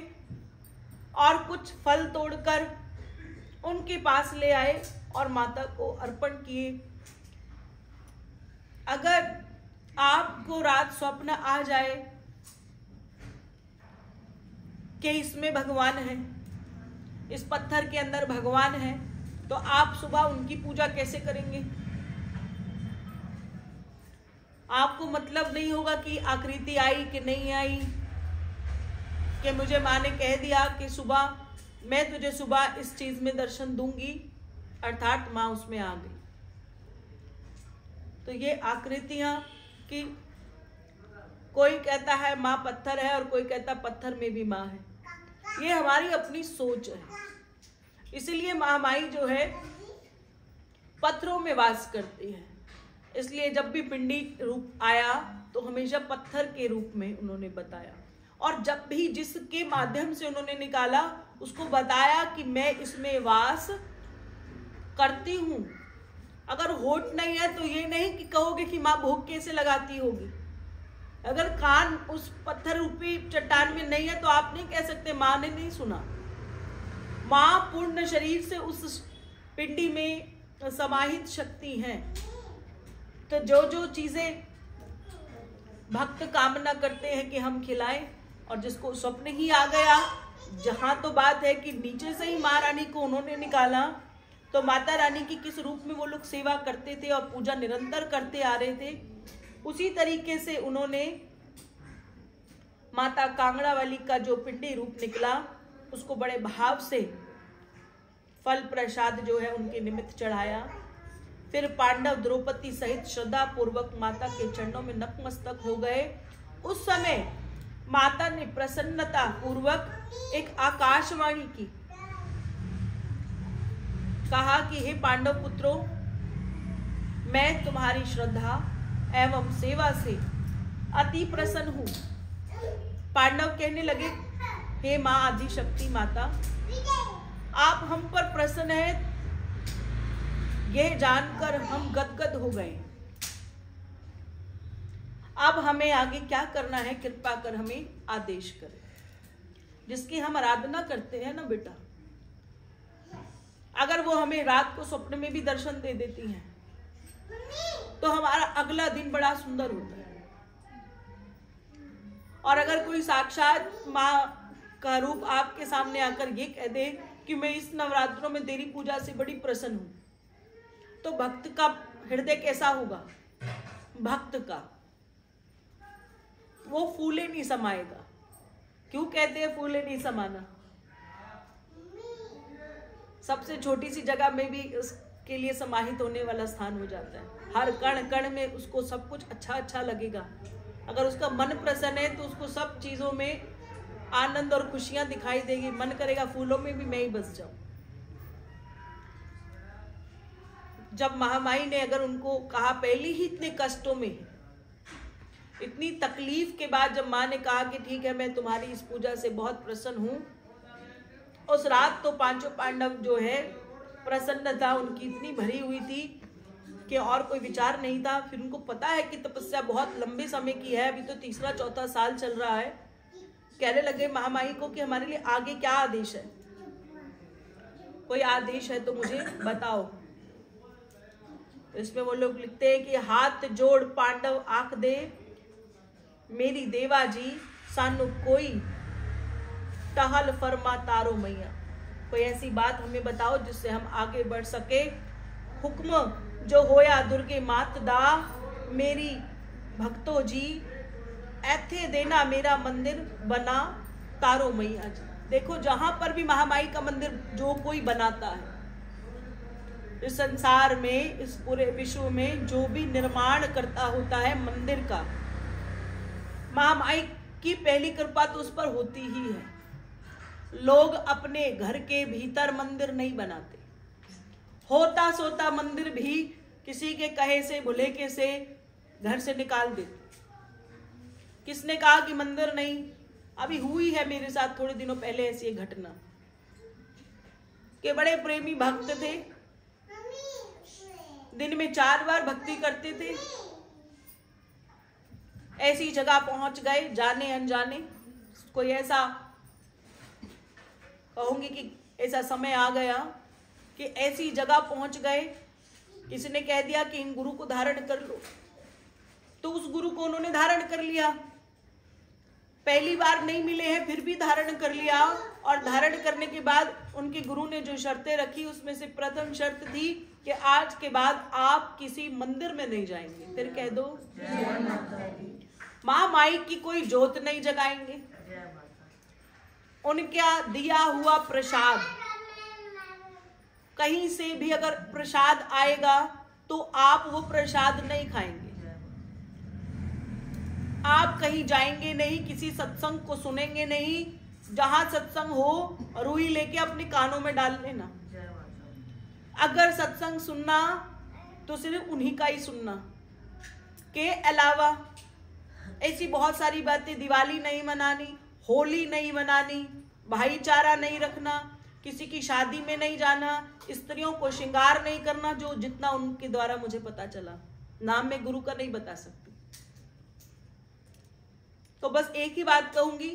और कुछ फल तोड़कर उनके पास ले आए और माता को अर्पण किए। अगर आपको रात स्वप्न आ जाए कि इसमें भगवान है, इस पत्थर के अंदर भगवान है, तो आप सुबह उनकी पूजा कैसे करेंगे? आपको मतलब नहीं होगा कि आकृति आई कि नहीं आई, कि मुझे माँ ने कह दिया कि सुबह मैं तुझे सुबह इस चीज में दर्शन दूंगी, अर्थात माँ उसमें आ गई। तो ये आकृतियां कि कोई कहता है माँ पत्थर है और कोई कहता पत्थर में भी माँ है, ये हमारी अपनी सोच है। इसलिए महामाई जो है पत्थरों में वास करती है। इसलिए जब भी पिंडी रूप आया तो हमेशा पत्थर के रूप में उन्होंने बताया। और जब भी जिसके माध्यम से उन्होंने निकाला उसको बताया कि मैं इसमें वास करती हूं। अगर होठ नहीं है तो ये नहीं कि कहोगे कि माँ भोग कैसे लगाती होगी। अगर कान उस पत्थर रूपी चट्टान में नहीं है तो आप नहीं कह सकते माँ ने नहीं सुना। माँ पूर्ण शरीर से उस पिंडी में समाहित शक्ति है। तो जो जो चीजें भक्त कामना करते हैं कि हम खिलाएं, और जिसको स्वप्न ही आ गया, जहां तो बात है कि नीचे से ही माँ रानी को उन्होंने निकाला, तो माता रानी की किस रूप में वो लोग सेवा करते थे और पूजा निरंतर करते आ रहे थे, उसी तरीके से उन्होंने माता कांगड़ा वाली का जो पिंडी रूप निकला उसको बड़े भाव से फल प्रसाद जो है उनके निमित्त चढ़ाया। फिर पांडव द्रौपदी सहित श्रद्धा पूर्वक माता के चरणों में नतमस्तक हो गए। उस समय माता ने प्रसन्नता पूर्वक एक आकाशवाणी की, कहा कि हे पांडव पुत्रों, मैं तुम्हारी श्रद्धा एवं सेवा से अति प्रसन्न हूं। पांडव कहने लगे, हे मां आदि शक्ति माता, आप हम पर प्रसन्न हैं, यह जानकर हम गदगद हो गए। अब हमें आगे क्या करना है, कृपा कर हमें आदेश करें। जिसकी हम आराधना करते हैं ना बेटा, अगर वो हमें रात को स्वप्न में भी दर्शन दे देती हैं तो हमारा अगला दिन बड़ा सुंदर होता है। और अगर कोई साक्षात माँ का रूप आपके सामने आकर ये कह दे कि मैं इस नवरात्रों में तेरी पूजा से बड़ी प्रसन्न हूं, तो भक्त का हृदय कैसा होगा? भक्त का वो फूले नहीं समाएगा। क्यों कहते हैं फूले नहीं समाना? सबसे छोटी सी जगह में भी उसके लिए समाहित होने वाला स्थान हो जाता है। हर कण कण में उसको सब कुछ अच्छा अच्छा लगेगा। अगर उसका मन प्रसन्न है तो उसको सब चीजों में आनंद और खुशियां दिखाई देगी। मन करेगा फूलों में भी मैं ही बस जाऊं। जब महामाई ने अगर उनको कहा, पहले ही इतने कष्टों में, इतनी तकलीफ के बाद जब माँ ने कहा कि ठीक है मैं तुम्हारी इस पूजा से बहुत प्रसन्न हूं, उस रात तो पांचों पांडव जो है प्रसन्नता उनकी इतनी भरी हुई थी कि और कोई विचार नहीं था। फिर उनको पता है कि तपस्या बहुत लंबे समय की है, अभी तो तीसरा चौथा साल चल रहा है। कहने लगे महामाई को कि हमारे लिए आगे क्या आदेश है, कोई आदेश है तो मुझे बताओ। तो इसमें वो लोग लिखते हैं कि हाथ जोड़ पांडव आंख दे, मेरी देवा जी सानू कोई टहल फरमा तारो मैया। कोई ऐसी बात हमें बताओ जिससे हम आगे बढ़ सके। हुक्म जो होया दुर्गे मात दा, मेरी भक्तो जी ऐथे देना मेरा मंदिर बना तारो मैया जी। देखो जहां पर भी महामाई का मंदिर जो कोई बनाता है, इस संसार में, इस पूरे विश्व में जो भी निर्माण करता होता है मंदिर का, महामाई की पहली कृपा तो उस पर होती ही है। लोग अपने घर के भीतर मंदिर नहीं बनाते, होता सोता मंदिर भी किसी के कहे से भुलेखे से घर से निकाल देते। किसने कहा कि मंदिर नहीं? अभी हुई है मेरे साथ थोड़े दिनों पहले ऐसी एक घटना कि बड़े प्रेमी भक्त थे, दिन में 4 बार भक्ति करते थे। ऐसी जगह पहुंच गए, जाने अनजाने, कोई ऐसा कहूंगी कि ऐसा समय आ गया कि ऐसी जगह पहुंच गए, किसी ने कह दिया कि इन गुरु को धारण कर लो, तो उस गुरु को उन्होंने धारण कर लिया। पहली बार नहीं मिले हैं फिर भी धारण कर लिया, और धारण करने के बाद उनके गुरु ने जो शर्तें रखी उसमें से प्रथम शर्त थी कि आज के बाद आप किसी मंदिर में नहीं जाएंगे। फिर कह दो माँ माई की कोई जोत नहीं जगाएंगे। उनका दिया हुआ प्रसाद, कहीं से भी अगर प्रसाद आएगा तो आप वो प्रसाद नहीं खाएंगे। आप कहीं जाएंगे नहीं, किसी सत्संग को सुनेंगे नहीं। जहां सत्संग हो रुई लेके अपने कानों में डाल लेना। अगर सत्संग सुनना तो सिर्फ उन्हीं का ही सुनना, के अलावा ऐसी बहुत सारी बातें, दिवाली नहीं मनानी, होली नहीं मनानी, भाईचारा नहीं रखना, किसी की शादी में नहीं जाना, स्त्रियों को श्रृंगार नहीं करना, जो जितना उनके द्वारा मुझे पता चला। नाम मैं गुरु का नहीं बता सकती। तो बस एक ही बात कहूंगी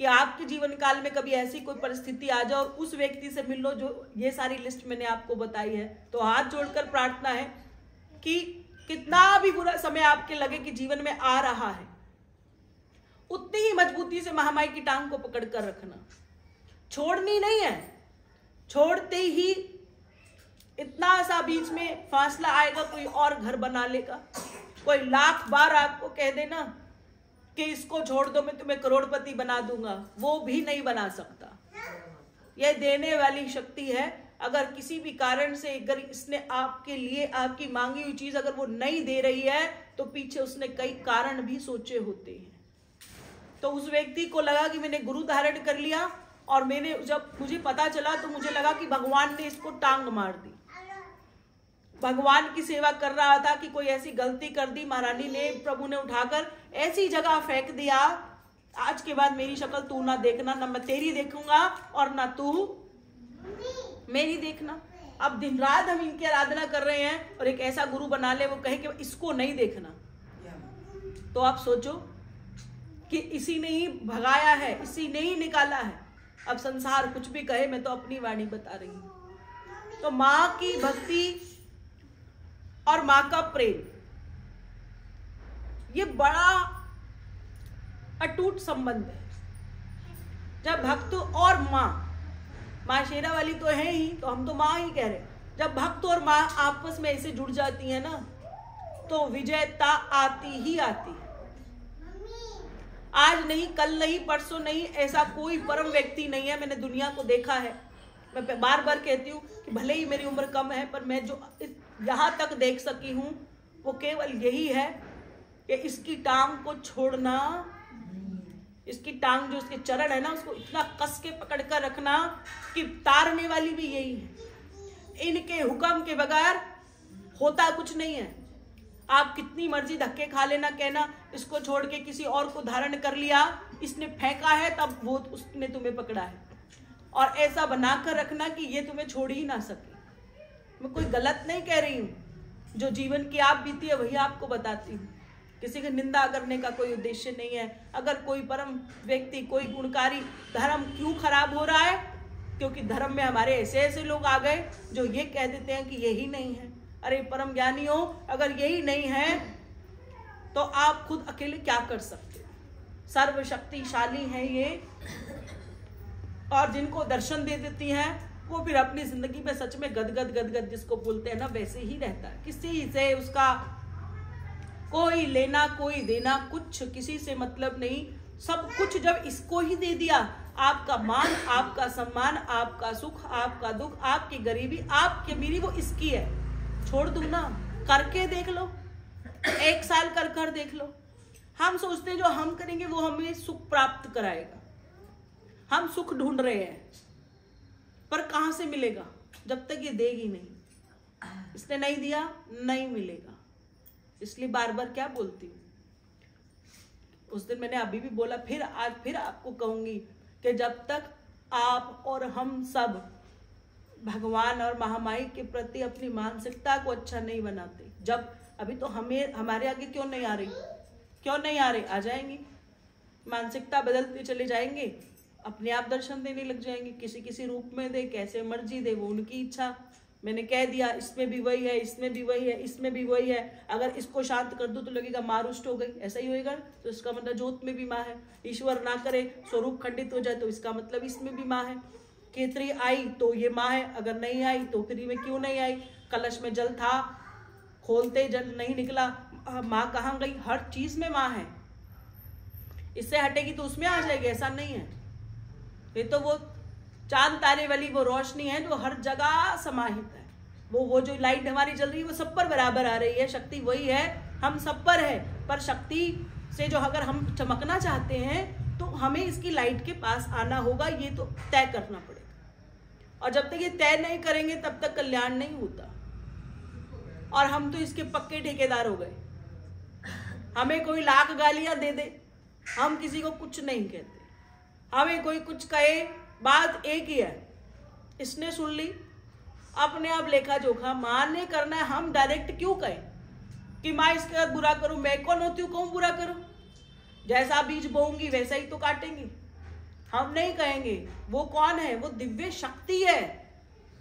कि आपके जीवन काल में कभी ऐसी कोई परिस्थिति आ जाए और उस व्यक्ति से मिल लो जो ये सारी लिस्ट मैंने आपको बताई है, तो हाथ जोड़कर प्रार्थना है कि कितना भी बुरा समय आपके लगे कि जीवन में आ रहा है, उतनी ही मजबूती से महामाई की टांग को पकड़कर रखना, छोड़नी नहीं है। छोड़ते ही इतना सा बीच में फासला आएगा, कोई और घर बना लेगा, कोई लाख बार आपको कह देना कि इसको छोड़ दो मैं तुम्हें करोड़पति बना दूंगा, वो भी नहीं बना सकता। यह देने वाली शक्ति है। अगर किसी भी कारण से अगर इसने आपके लिए आपकी मांगी हुई चीज अगर वो नहीं दे रही है, तो पीछे उसने कई कारण भी सोचे होते हैं। तो उस व्यक्ति को लगा कि मैंने गुरु धारण कर लिया, और मैंने जब मुझे पता चला तो मुझे लगा कि भगवान ने इसको टांग मार दी। भगवान की सेवा कर रहा था कि कोई ऐसी गलती कर दी, महारानी ने, प्रभु ने उठाकर ऐसी जगह फेंक दिया, आज के बाद मेरी शक्ल तू ना देखना, ना मैं तेरी देखूंगा और ना तू मेरी देखना। अब दिन रात हम इनकी आराधना कर रहे हैं और एक ऐसा गुरु बना ले वो कहे कि इसको नहीं देखना, तो आप सोचो कि इसी ने ही भगाया है, इसी ने ही निकाला है। अब संसार कुछ भी कहे, मैं तो अपनी वाणी बता रही हूं। तो मां की भक्ति और मां का प्रेम, ये बड़ा अटूट संबंध है। जब भक्त और मां शेरा वाली तो है ही, तो हम तो मां ही कह रहे हैं। जब भक्त और मां आपस में ऐसे जुड़ जाती है ना, तो विजयता आती ही आती है। आज नहीं, कल नहीं, परसों नहीं, ऐसा कोई परम व्यक्ति नहीं है। मैंने दुनिया को देखा है। मैं बार बार कहती हूँ कि भले ही मेरी उम्र कम है, पर मैं जो यहाँ तक देख सकी हूँ वो केवल यही है कि इसकी टांग को छोड़ना, इसकी टांग जो इसके चरण है ना, उसको इतना कस के पकड़ कर रखना कि तारने वाली भी यही है। इनके हुक्म के बगैर होता कुछ नहीं है। आप कितनी मर्जी धक्के खा लेना, कहना इसको छोड़ के किसी और को धारण कर लिया, इसने फेंका है तब वो उसने तुम्हें पकड़ा है, और ऐसा बनाकर रखना कि ये तुम्हें छोड़ ही ना सके। मैं कोई गलत नहीं कह रही हूँ, जो जीवन की आप बीती है वही आपको बताती हूँ। किसी की निंदा करने का कोई उद्देश्य नहीं है। अगर कोई परम व्यक्ति, कोई गुणकारी, धर्म क्यों खराब हो रहा है? क्योंकि धर्म में हमारे ऐसे ऐसे लोग आ गए जो ये कह देते हैं कि यही नहीं है। अरे परम ज्ञानी हो, अगर यही नहीं है तो आप खुद अकेले क्या कर सकते हो? सर्वशक्तिशाली हैं ये, और जिनको दर्शन दे देती हैं वो फिर अपनी जिंदगी में सच में गदगद जिसको बोलते हैं ना, वैसे ही रहता है। किसी से उसका कोई लेना कोई देना, कुछ किसी से मतलब नहीं। सब कुछ जब इसको ही दे दिया, आपका मान, आपका सम्मान, आपका सुख, आपका दुख, आपकी गरीबी, आपकी अमीरी, वो इसकी है। छोड़ दूं ना, करके देख लो, 1 साल कर देख लो। हम सोचते हैं जो हम करेंगे वो हमें सुख प्राप्त कराएगा। हम सुख ढूंढ रहे हैं, पर कहां से मिलेगा जब तक ये देगी नहीं। इसने नहीं दिया, नहीं मिलेगा। इसलिए बार बार क्या बोलती हूँ, उस दिन मैंने अभी भी बोला, फिर आज फिर आपको कहूंगी कि जब तक आप और हम सब भगवान और महामाई के प्रति अपनी मानसिकता को अच्छा नहीं बनाते, जब अभी तो हमारे आगे क्यों नहीं आ रही, आ जाएंगी। मानसिकता बदलते चले जाएंगे, अपने आप दर्शन देने लग जाएंगे। किसी रूप में दे, कैसे मर्जी दे, वो उनकी इच्छा। मैंने कह दिया इसमें भी वही है, इसमें भी वही है, इसमें भी वही है। अगर इसको शांत कर दो तो लगेगा माँ रुष्ट हो गई, ऐसा ही होएगा। तो इसका मतलब जोत में भी माँ है। ईश्वर ना करे स्वरूप खंडित हो जाए तो इसका मतलब इसमें भी माँ है। केतरी आई तो ये माँ है, अगर नहीं आई तो फिर में क्यों नहीं आई। कलश में जल था, खोलते जल नहीं निकला, माँ कहाँ गई। हर चीज में माँ है। इससे हटेगी तो उसमें आ जाएगी, ऐसा नहीं है। ये तो वो चांद तारे वाली वो रोशनी है जो हर जगह समाहित है। वो जो लाइट हमारी जल रही है वो सब पर बराबर आ रही है। शक्ति वही है, हम सब पर है। पर शक्ति से जो अगर हम चमकना चाहते हैं तो हमें इसकी लाइट के पास आना होगा, ये तो तय करना पड़ेगा। और जब तक ये तय नहीं करेंगे तब तक कल्याण नहीं होता। और हम तो इसके पक्के ठेकेदार हो गए। हमें कोई लाख गालियां दे दे, हम किसी को कुछ नहीं कहते। हमें कोई कुछ कहे, बात एक ही है, इसने सुन ली, अपने आप लेखा जोखा माँ ने करना है। हम डायरेक्ट क्यों कहें कि माँ इसके साथ बुरा करूं? मैं कौन होती हूँ कहूं बुरा करूं? जैसा बीज बोऊंगी वैसा ही तो काटेंगे। हम नहीं कहेंगे। वो कौन है? वो दिव्य शक्ति है।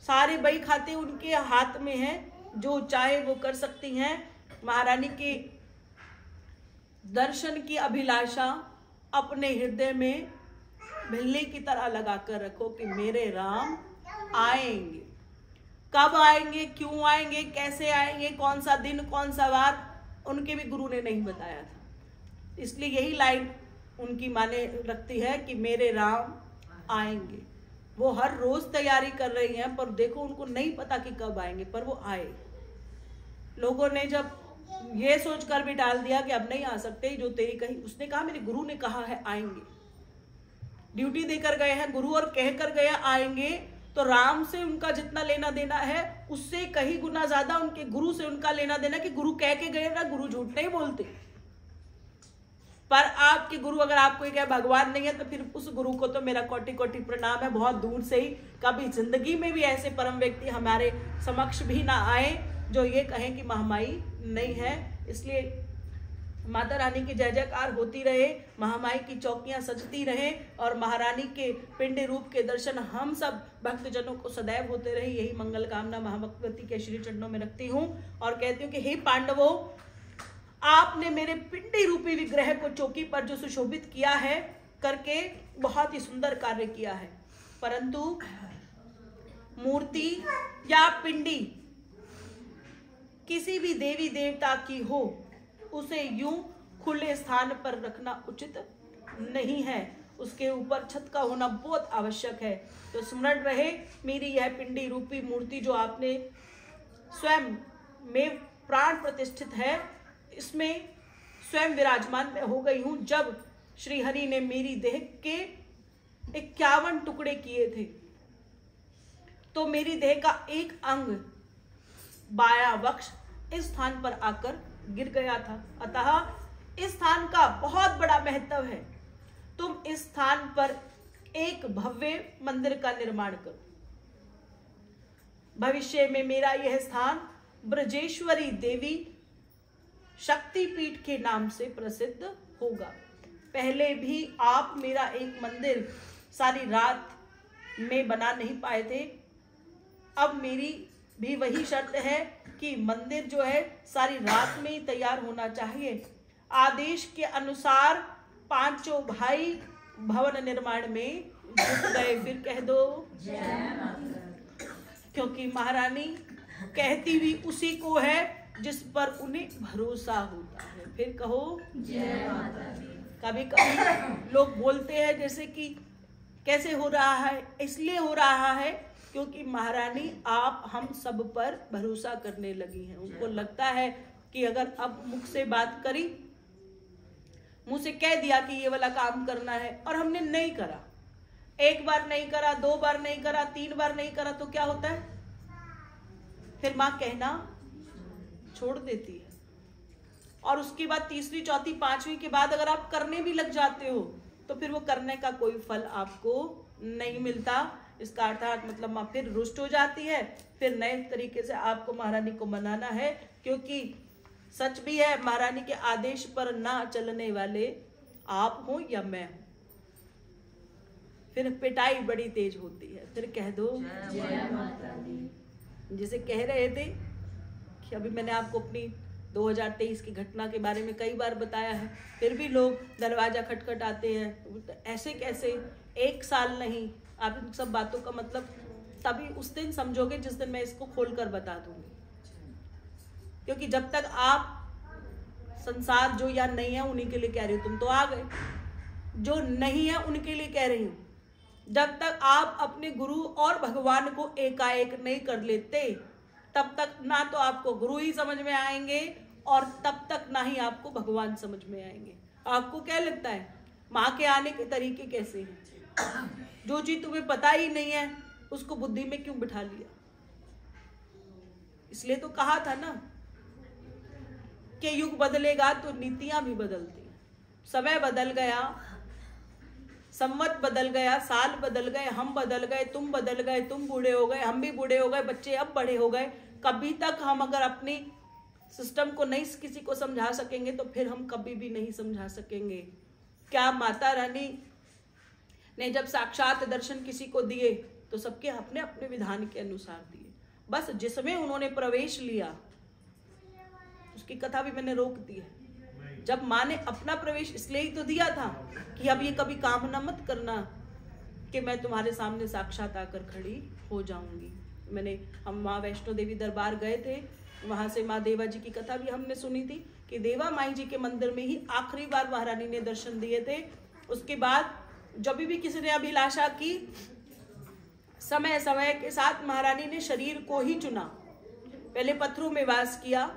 सारे बही खाते उनके हाथ में है, जो चाहे वो कर सकती हैं। महारानी के दर्शन की अभिलाषा अपने हृदय में बिल्ली की तरह लगाकर रखो कि मेरे राम आएंगे। कब आएंगे, क्यों आएंगे, कैसे आएंगे, कौन सा दिन, कौन सा वार, उनके भी गुरु ने नहीं बताया था। इसलिए यही लाइन उनकी माने रखती है कि मेरे राम आएंगे। वो हर रोज तैयारी कर रही हैं, पर देखो उनको नहीं पता कि कब आएंगे, पर वो आए। लोगों ने जब ये सोचकर भी डाल दिया कि अब नहीं आ सकते, जो तेरी कही, उसने कहा मेरे गुरु ने कहा है आएंगे। ड्यूटी देकर गए हैं गुरु और कहकर गए आएंगे, तो राम से उनका जितना लेना देना है उससे कहीं गुना ज्यादा उनके गुरु से उनका लेना देना, कि गुरु कह के गए ना, गुरु झूठ नहीं बोलते। पर आपके गुरु अगर आपको ये कहे भगवान नहीं है, तो फिर उस गुरु को तो मेरा कोटि कोटि प्रणाम है, बहुत दूर से ही। कभी जिंदगी में भी ऐसे परम व्यक्ति हमारे समक्ष भी ना आए जो ये कहें कि महामाई नहीं है। इसलिए माता रानी की जय जयकार होती रहे, महामाई की चौकियां सजती रहे, और महारानी के पिंडी रूप के दर्शन हम सब भक्तजनों को सदैव होते रहे। यही मंगल कामना महाभगवती के श्री चरणों में रखती हूँ और कहती हूँ कि हे पांडवों, आपने मेरे पिंडी रूपी विग्रह को चौकी पर जो सुशोभित किया है करके बहुत ही सुंदर कार्य किया है, परंतु मूर्ति या पिंडी किसी भी देवी देवता की हो, उसे यूं खुले स्थान पर रखना उचित नहीं है। उसके ऊपर छत का होना बहुत आवश्यक है। तो स्मरण रहे, मेरी यह पिंडी रूपी मूर्ति जो आपने स्वयं में प्राण प्रतिष्ठित है, इसमें स्वयं विराजमान में हो गई हूं। जब श्री हरि ने मेरी देह के 51 टुकड़े किए थे, तो मेरी देह का एक अंग बायां वक्ष इस स्थान पर आकर गिर गया था। अतः इस स्थान का बहुत बड़ा महत्व है। तुम इस स्थान पर एक भव्य मंदिर का निर्माण करो। भविष्य में मेरा यह स्थान ब्रजेश्वरी देवी शक्तिपीठ के नाम से प्रसिद्ध होगा। पहले भी आप मेरा एक मंदिर सारी रात में बना नहीं पाए थे। अब मेरी भी वही शर्त है कि मंदिर जो है सारी रात में ही तैयार होना चाहिए। आदेश के अनुसार पांचों भाई भवन निर्माण में जुट गए। फिर कह दो जय माता, क्योंकि महारानी कहती भी उसी को है जिस पर उन्हें भरोसा होता है। फिर कहो जय माता। कभी कभी लोग बोलते हैं जैसे कि कैसे हो रहा है, इसलिए हो रहा है क्योंकि महारानी आप हम सब पर भरोसा करने लगी हैं। उनको लगता है कि अगर अब मुख से बात करी, मुंह से कह दिया कि ये वाला काम करना है और हमने नहीं करा, एक बार नहीं करा, 2 बार नहीं करा, 3 बार नहीं करा, तो क्या होता है? फिर माँ कहना छोड़ देती है। और उसके बाद तीसरी, चौथी, पांचवी के बाद अगर आप करने भी लग जाते हो तो फिर वो करने का कोई फल आपको नहीं मिलता। इसका अर्थात मतलब माँ फिर रुष्ट हो जाती है। फिर नए तरीके से आपको महारानी को मनाना है, क्योंकि सच भी है महारानी के आदेश पर ना चलने वाले आप हो या मैं हूं, फिर पिटाई बड़ी तेज होती है। फिर कह दो जय माता दी। जिसे कह रहे थे कि अभी मैंने आपको अपनी 2023 की घटना के बारे में कई बार बताया है, फिर भी लोग दरवाजा खटखटाते हैं। ऐसे कैसे? 1 साल नहीं, आप इन सब बातों का मतलब तभी उस दिन समझोगे जिस दिन मैं इसको खोलकर बता दूंगी। क्योंकि जब तक आप संसार जो या नहीं है उन्हीं के लिए कह रही हूँ, तुम तो आ गए, जो नहीं है उनके लिए कह रही हूँ। जब तक आप अपने गुरु और भगवान को एकाएक नहीं कर लेते, तब तक ना तो आपको गुरु ही समझ में आएंगे और तब तक ना ही आपको भगवान समझ में आएंगे। आपको क्या लगता है माँ के आने के तरीके कैसे हैं? जो चीज तुम्हें पता ही नहीं है उसको बुद्धि में क्यों बिठा लिया? इसलिए तो कहा था ना कि युग बदलेगा तो नीतियां भी बदलती हैं। समय बदल गया संवत बदल गया, साल बदल गए, हम बदल गए, तुम बदल गए, तुम बूढ़े हो गए, हम भी बूढ़े हो गए, बच्चे अब बड़े हो गए। कभी तक हम अगर अपनी सिस्टम को नहीं किसी को समझा सकेंगे तो फिर हम कभी भी नहीं समझा सकेंगे। क्या माता रानी ने जब साक्षात दर्शन किसी को दिए तो सबके अपने अपने विधान के अनुसार दिए। बस जिसमें उन्होंने प्रवेश लिया उसकी कथा भी मैंने रोक दी है। जब माँ ने अपना प्रवेश इसलिए ही तो दिया था कि अब ये कभी कामना मत करना कि मैं तुम्हारे सामने साक्षात आकर खड़ी हो जाऊंगी। हम माँ वैष्णो देवी दरबार गए थे, वहां से माँ देवा जी की कथा भी हमने सुनी थी कि देवा माई जी के मंदिर में ही आखिरी बार महारानी ने दर्शन दिए थे। उसके बाद जब भी किसी ने अभिलाषा की, समय समय के साथ महारानी ने शरीर को ही चुना। पहले पत्थरों में वास किया,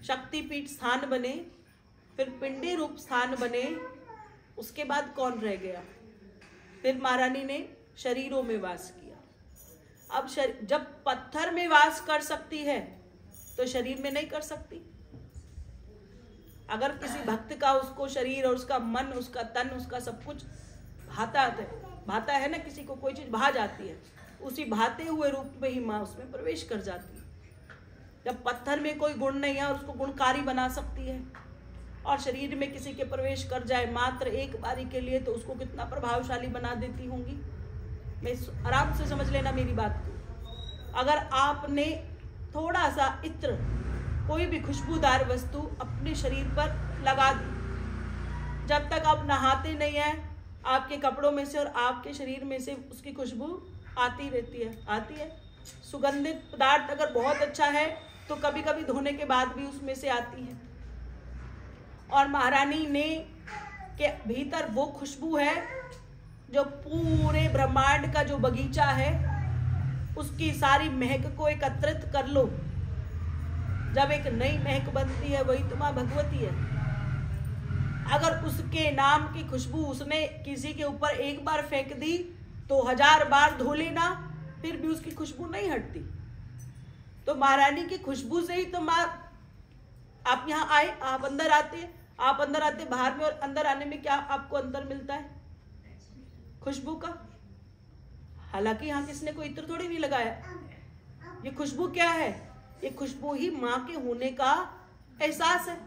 शक्तिपीठ स्थान बने, फिर पिंडी रूप स्थान बने, उसके बाद कौन रह गया? फिर महारानी ने शरीरों में वास किया। अब जब पत्थर में वास कर सकती है तो शरीर में नहीं कर सकती। अगर किसी भक्त का उसको शरीर और उसका मन, उसका तन, उसका सब कुछ भाता है ना, किसी को कोई चीज भा जाती है, उसी भाते हुए रूप में ही माँ उसमें प्रवेश कर जाती है। जब पत्थर में कोई गुण नहीं है और उसको गुणकारी बना सकती है, और शरीर में किसी के प्रवेश कर जाए मात्र एक बारी के लिए तो उसको कितना प्रभावशाली बना देती होंगी। मैं आराम से समझ लेना मेरी बात को। अगर आपने थोड़ा सा इत्र, कोई भी खुशबूदार वस्तु अपने शरीर पर लगा दी, जब तक आप नहाते नहीं हैं आपके कपड़ों में से और आपके शरीर में से उसकी खुशबू आती रहती है। सुगंधित पदार्थ अगर बहुत अच्छा है तो कभी कभी धोने के बाद भी उसमें से आती है। और महारानी ने के भीतर वो खुशबू है जो पूरे ब्रह्मांड का जो बगीचा है उसकी सारी महक को एकत्रित कर लो, जब एक नई महक बनती है वही तो माँ भगवती है। अगर उसके नाम की खुशबू उसने किसी के ऊपर एक बार फेंक दी तो 1000 बार धो लेना फिर भी उसकी खुशबू नहीं हटती। तो महारानी की खुशबू से ही तो माँ, आप यहाँ आए, आप अंदर आते बाहर में, और अंदर आने में क्या आपको अंतर मिलता है? खुशबू का। हालांकि यहाँ किसने कोई इत्र थोड़ी नहीं लगाया। ये खुशबू क्या है? ये खुशबू ही माँ के होने का एहसास है।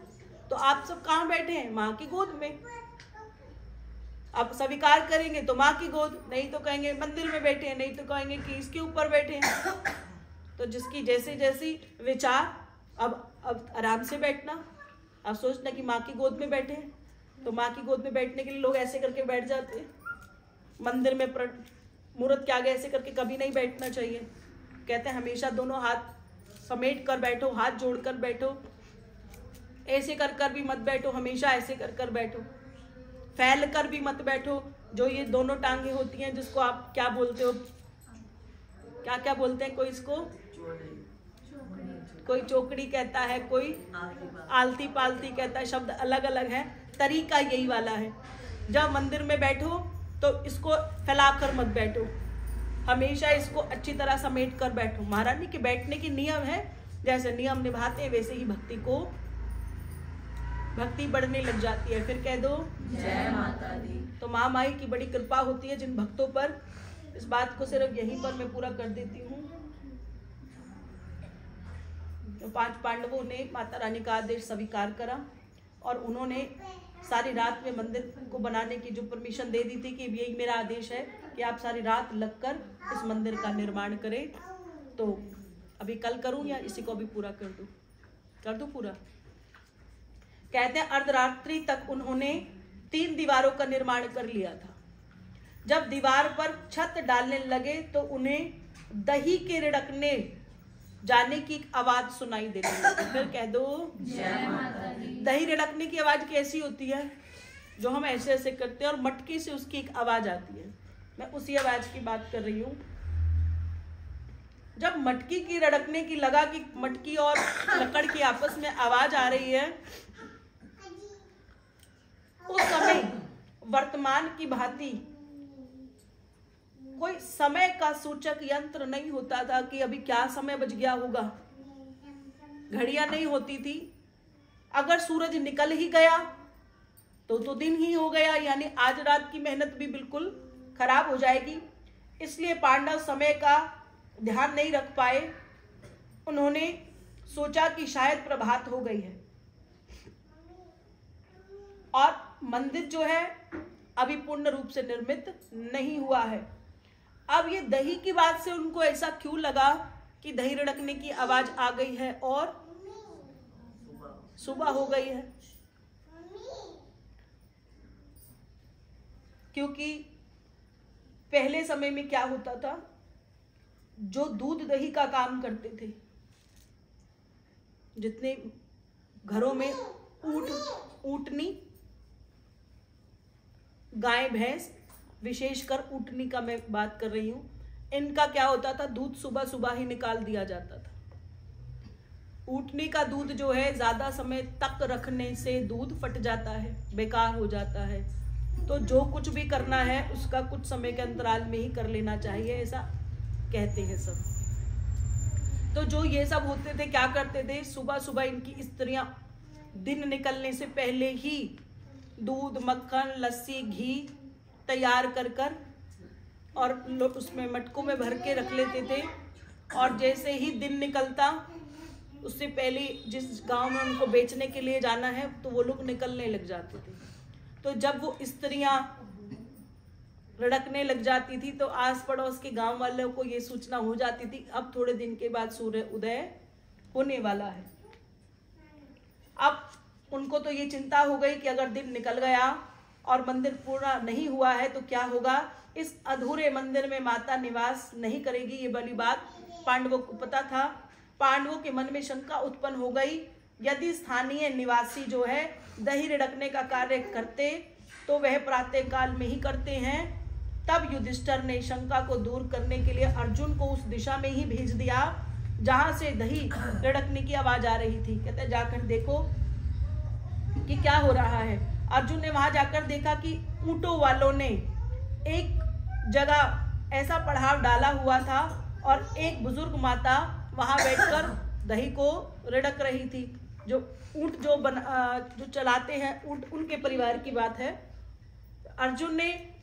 तो आप सब कहाँ बैठे हैं? माँ की गोद में। आप स्वीकार करेंगे तो माँ की गोद, नहीं तो कहेंगे मंदिर में बैठे हैं, नहीं तो कहेंगे कि इसके ऊपर बैठे हैं। तो जिसकी जैसे जैसी विचार, अब आराम से बैठना। अब सोचना कि माँ की गोद में बैठे हैं, तो माँ की गोद में बैठने के लिए लोग ऐसे करके बैठ जाते हैं। मंदिर में मुहूर्त के आगे ऐसे करके कभी नहीं बैठना चाहिए। कहते हैं हमेशा दोनों हाथ समेट कर बैठो, हाथ जोड़कर बैठो, ऐसे कर भी मत बैठो, हमेशा ऐसे कर बैठो, फैल कर भी मत बैठो। जो ये दोनों टांगे होती हैं जिसको आप क्या बोलते हो, क्या बोलते हैं? कोई इसको कोई चौकड़ी कहता है, कोई आलती पालती कहता है, शब्द अलग अलग है, तरीका यही वाला है। जब मंदिर में बैठो तो इसको फैलाकर मत बैठो, हमेशा इसको अच्छी तरह समेट कर बैठो। महारानी के बैठने की नियम है, जैसे नियम निभाते हैं वैसे ही भक्ति बढ़ने लग जाती है। फिर कह दो जय माता दी। तो माँ माई की बड़ी कृपा होती है जिन भक्तों पर। इस बात को सिर्फ यहीं पर मैं पूरा कर देती हूँ। तो 5 पांडवों ने माता रानी का आदेश स्वीकार करा और उन्होंने सारी रात में मंदिर को बनाने की जो परमिशन दे दी थी कि यही मेरा आदेश है कि आप सारी रात लगकर इस मंदिर का निर्माण करें। तो अभी कल करूं या इसी को अभी पूरा कर दूं पूरा? कहते हैं अर्धरात्रि तक उन्होंने 3 दीवारों का निर्माण कर लिया था। जब दीवार पर छत डालने लगे तो उन्हें दही के रिड़कने जाने की आवाज सुनाई देने लगी। फिर कह दो जय माता दी। दही रिड़कने की आवाज कैसी होती है? जो हम ऐसे ऐसे करते हैं और मटकी से उसकी एक आवाज आती है। मैं उसी आवाज की बात कर रही हूँ। जब मटकी की रिड़कने की लगा कि मटकी और लकड़ की आपस में आवाज आ रही है, उस समय वर्तमान की भांति कोई समय का सूचक यंत्र नहीं होता था कि अभी क्या समय बज गया होगा। घड़ियां नहीं होती थी। अगर सूरज निकल ही गया तो दिन ही हो गया, यानी आज रात की मेहनत भी बिल्कुल खराब हो जाएगी। इसलिए पांडव समय का ध्यान नहीं रख पाए। उन्होंने सोचा कि शायद प्रभात हो गई है और मंदिर जो है अभी पूर्ण रूप से निर्मित नहीं हुआ है। अब ये दही की बात से उनको ऐसा क्यों लगा कि दही रिड़कने की आवाज आ गई है और सुबह हो गई है? क्योंकि पहले समय में क्या होता था, जो दूध दही का काम करते थे, जितने घरों में ऊँटनी, गाय भैंस, विशेषकर ऊँटनी का मैं बात कर रही हूं, इनका क्या होता था, दूध सुबह सुबह ही निकाल दिया जाता था। ऊँटनी का दूध जो है ज्यादा समय तक रखने से दूध फट जाता है, बेकार हो जाता है। तो जो कुछ भी करना है उसका कुछ समय के अंतराल में ही कर लेना चाहिए, ऐसा कहते हैं सब। तो जो ये सब होते थे, क्या करते थे, सुबह सुबह इनकी स्त्रियां दिन निकलने से पहले ही दूध, मक्खन, लस्सी, घी तैयार कर और उसमें मटकों में भर के रख लेते थे। और जैसे ही दिन निकलता, उससे पहले जिस गांव में उनको बेचने के लिए जाना है, तो वो लोग निकलने लग जाते थे। तो जब वो स्त्रियां रिड़कने लग जाती थी, तो आस पड़ोस के गांव वालों को ये सूचना हो जाती थी अब थोड़े दिन के बाद सूर्य उदय होने वाला है। अब उनको तो ये चिंता हो गई कि अगर दिन निकल गया और मंदिर पूरा नहीं हुआ है तो क्या होगा, इस अधूरे मंदिर में माता निवास नहीं करेगी। ये वाली बात पांडवों को पता था। पांडवों के मन में शंका उत्पन्न हो गई, यदि स्थानीय निवासी जो है दही रिड़कने का कार्य करते तो वह प्रातः काल में ही करते हैं। तब युधिष्ठिर ने शंका को दूर करने के लिए अर्जुन को उस दिशा में ही भेज दिया जहां से दही रिड़कने की आवाज आ रही थी। कहते जाकर देखो कि क्या हो रहा है। अर्जुन ने वहां जाकर देखा कि ऊंटों वालों ने एक जगह ऐसा पड़ाव डाला हुआ था और एक बुजुर्ग माता वहां बैठकर दही को रिड़क रही थी। जो ऊंट जो चलाते हैं ऊंट, उनके परिवार की बात है। अर्जुन ने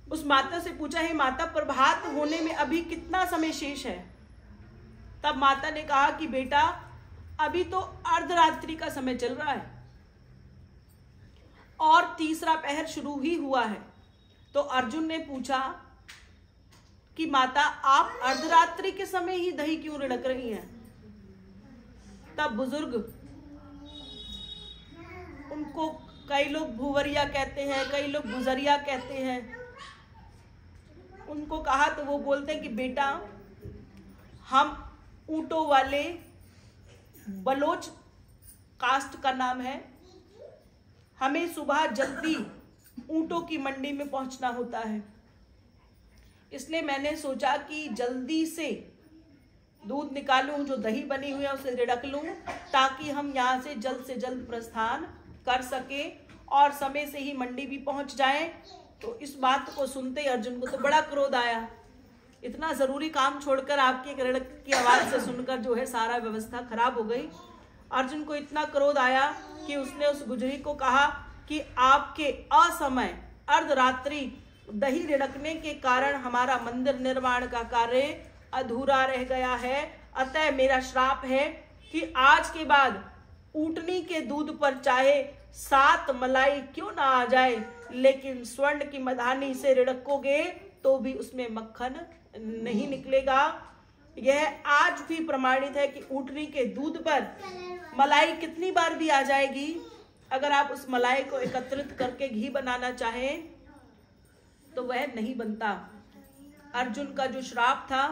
उस माता से पूछा, हे माता, प्रभात होने में अभी कितना समय शेष है? तब माता ने कहा कि बेटा, अभी तो अर्धरात्रि का समय चल रहा है और तीसरा पहर शुरू ही हुआ है। तो अर्जुन ने पूछा कि माता, आप अर्धरात्रि के समय ही दही क्यों रिड़क रही हैं? तब बुजुर्ग, उनको कई लोग भुवरिया कहते हैं, कई लोग गुजरिया कहते हैं, उनको कहा तो वो बोलते हैं कि बेटा, हम ऊंटों वाले, बलोच कास्ट का नाम है, हमें सुबह जल्दी ऊंटों की मंडी में पहुंचना होता है, इसलिए मैंने सोचा कि जल्दी से दूध निकालूं, जो दही बनी हुई है उसे रिड़क लूं, ताकि हम यहाँ से जल्द प्रस्थान कर सके और समय से ही मंडी भी पहुंच जाएं। तो इस बात को सुनते ही अर्जुन को तो बड़ा क्रोध आया। इतना जरूरी काम छोड़कर आपकी एक रिड़क की आवाज से सुनकर जो है सारा व्यवस्था खराब हो गई। अर्जुन को इतना क्रोध आया कि उसने उस गुजरी को कहा कि आपके असमय अर्धरात्रि दही रिड़कने के कारण हमारा मंदिर निर्माण का कार्य अधूरा रह गया है। अतः मेरा श्राप है कि आज के बाद ऊँटनी के दूध पर चाहे 7 मलाई क्यों ना आ जाए, लेकिन स्वर्ण की मधानी से रिड़कोगे तो भी उसमें मक्खन नहीं निकलेगा। यह आज भी प्रमाणित है कि ऊँटनी के दूध पर मलाई कितनी बार भी आ जाएगी, अगर आप उस मलाई को एकत्रित करके घी बनाना चाहें तो वह नहीं बनता। अर्जुन का जो श्राप था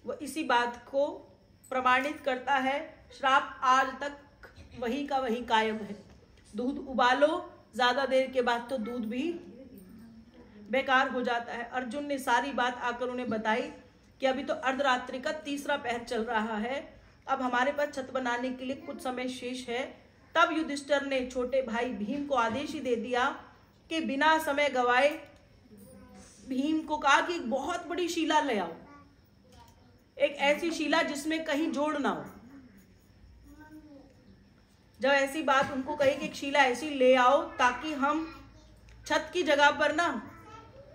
वह इसी बात को प्रमाणित करता है। श्राप आज तक वही का वही कायम है। दूध उबालो, ज्यादा देर के बाद तो दूध भी बेकार हो जाता है। अर्जुन ने सारी बात आकर उन्हें बताई कि अभी तो अर्धरात्रि का तीसरा पहर चल रहा है, अब हमारे पास छत बनाने के लिए कुछ समय शेष है। तब युधिष्ठिर ने छोटे भाई भीम को आदेश ही दे दिया कि बिना समय गवाए भीम को कहा कि एक बहुत बड़ी शिला ले आओ, एक ऐसी शिला जिसमें कहीं जोड़ ना हो। जब ऐसी बात उनको कही कि एक शिला ऐसी ले आओ ताकि हम छत की जगह पर ना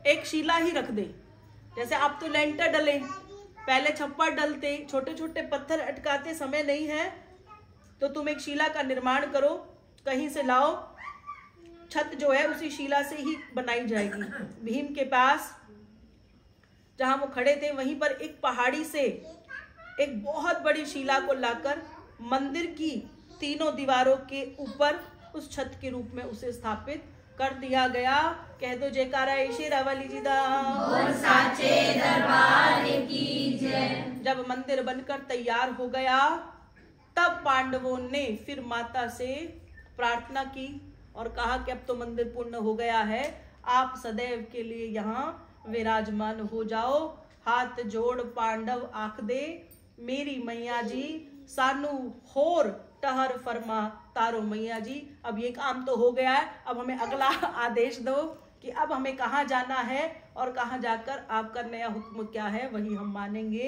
एक शिला ही रख दे। जैसे आप तो लेंटर डले, पहले छप्पर डलते, छोटे छोटे पत्थर अटकाते, समय नहीं है तो तुम एक शिला का निर्माण करो, कहीं से लाओ, छत जो है उसी शिला से ही बनाई जाएगी। भीम के पास जहां वो खड़े थे वहीं पर एक पहाड़ी से एक बहुत बड़ी शिला को लाकर मंदिर की तीनों दीवारों के ऊपर उस छत के रूप में उसे स्थापित कर दिया गया। कह दो जयकारा शेरावाली जी दा, और साचे दरबार की जय। जब मंदिर बनकर तैयार हो गया तब पांडवों ने फिर माता से प्रार्थना की और कहा कि अब तो मंदिर पूर्ण हो गया है, आप सदैव के लिए यहाँ विराजमान हो जाओ। हाथ जोड़ पांडव आख दे, मेरी मैया जी सानू होर टहर फरमा तारो मैया जी। अब ये काम तो हो गया है, अब हमें अगला आदेश दो कि अब हमें कहाँ जाना है और कहाँ जाकर आपका नया हुक्म क्या है वही हम मानेंगे।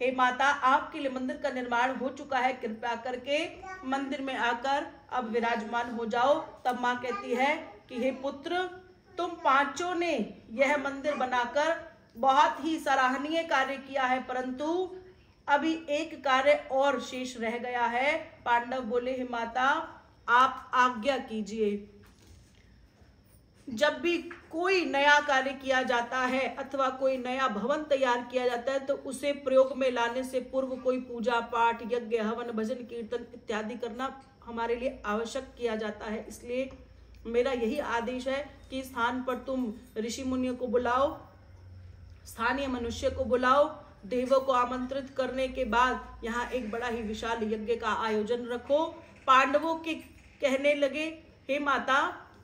हे माता, आपके लिए मंदिर का निर्माण हो चुका है, कृपया करके मंदिर में आकर अब विराजमान हो जाओ। तब माँ कहती है कि हे पुत्र, तुम पांचों ने यह मंदिर बनाकर बहुत ही सराहनीय कार्य किया है, परंतु अभी एक कार्य और शेष रह गया है। पांडव बोले, हे माता आप आज्ञा कीजिए। जब भी कोई नया कार्य किया जाता है अथवा कोई नया भवन तैयार किया जाता है तो उसे प्रयोग में लाने से पूर्व कोई पूजा पाठ, यज्ञ, हवन, भजन, कीर्तन इत्यादि करना हमारे लिए आवश्यक किया जाता है। इसलिए मेरा यही आदेश है कि स्थान पर तुम ऋषि मुनियों को बुलाओ, स्थानीय मनुष्य को बुलाओ, देवों को आमंत्रित करने के बाद यहाँ एक बड़ा ही विशाल यज्ञ का आयोजन रखो। पांडवों के कहने लगे, हे माता,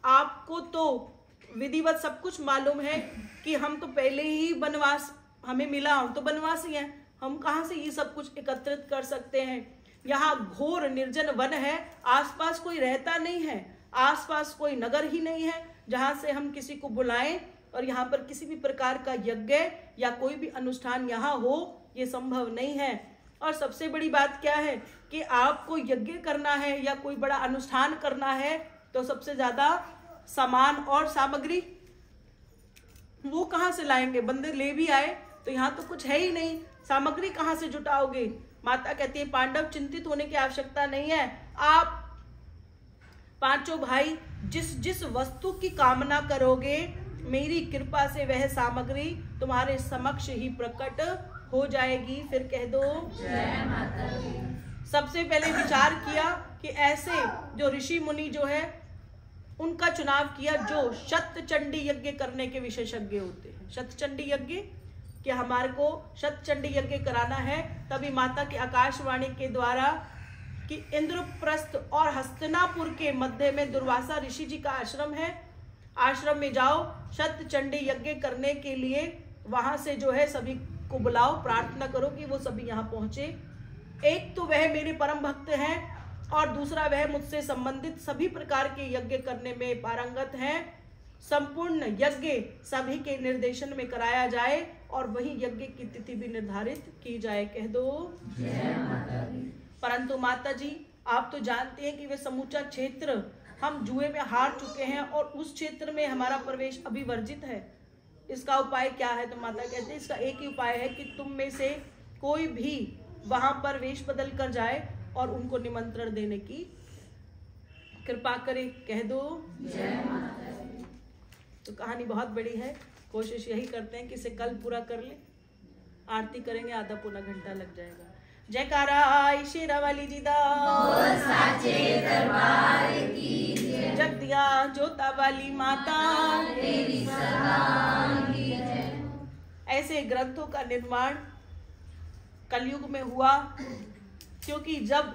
आपको तो विधिवत सब कुछ मालूम है कि हम तो पहले ही वनवास हमें मिला, हम तो वनवासी हैं, हम कहाँ से ये सब कुछ एकत्रित कर सकते हैं। यहाँ घोर निर्जन वन है, आसपास कोई रहता नहीं है, आसपास कोई नगर ही नहीं है जहाँ से हम किसी को बुलाएं और यहाँ पर किसी भी प्रकार का यज्ञ या कोई भी अनुष्ठान यहाँ हो, ये संभव नहीं है। और सबसे बड़ी बात क्या है कि आपको यज्ञ करना है या कोई बड़ा अनुष्ठान करना है तो सबसे ज्यादा सामान और सामग्री वो कहाँ से लाएंगे? बंदे ले भी आए तो यहाँ तो कुछ है ही नहीं, सामग्री कहाँ से जुटाओगे? माता कहती है, पांडव चिंतित होने की आवश्यकता नहीं है, आप पांचों भाई जिस जिस वस्तु की कामना करोगे मेरी कृपा से वह सामग्री तुम्हारे समक्ष ही प्रकट हो जाएगी। फिर कह दो जय माता दी। सबसे पहले विचार किया कि ऐसे जो ऋषि मुनि जो है उनका चुनाव किया जो शतचंडी यज्ञ करने के विशेषज्ञ होते हैं। शतचंडी यज्ञ कि हमारे को शतचंडी यज्ञ कराना है। तभी माता की आकाशवाणी के द्वारा कि इंद्रप्रस्थ और हस्तिनापुर के मध्य में दुर्वासा ऋषि जी का आश्रम है, आश्रम में जाओ, शतचंडी यज्ञ करने के लिए वहां से जो है सभी को बुलाओ, प्रार्थना करो कि वो सभी यहाँ पहुंचे। एक तो वह मेरे परम भक्त हैं और दूसरा वह मुझसे संबंधित सभी प्रकार के यज्ञ करने में पारंगत हैं। संपूर्ण यज्ञ सभी के निर्देशन में कराया जाए और वही यज्ञ की तिथि भी निर्धारित की जाए। कह दो जय माता दी। परंतु माता जी आप तो जानते हैं कि वे समूचा क्षेत्र हम जुए में हार चुके हैं और उस क्षेत्र में हमारा प्रवेश अभी वर्जित है, इसका उपाय क्या है? तो माता कहते हैं इसका एक ही उपाय है कि तुम में से कोई भी वहां पर वेश बदल कर जाए और उनको निमंत्रण देने की कृपा करे। कह दो जय माता दी। तो कहानी बहुत बड़ी है, कोशिश यही करते हैं कि इसे कल पूरा कर ले। आरती करेंगे, आधा पौना घंटा लग जाएगा। जयकारा शेरावाली जी दा, बोल साचे दरबार की जय। जगदिया जोता वाली माता तेरी सदा की जय। ऐसे ग्रंथों का निर्माण कलयुग में हुआ क्योंकि जब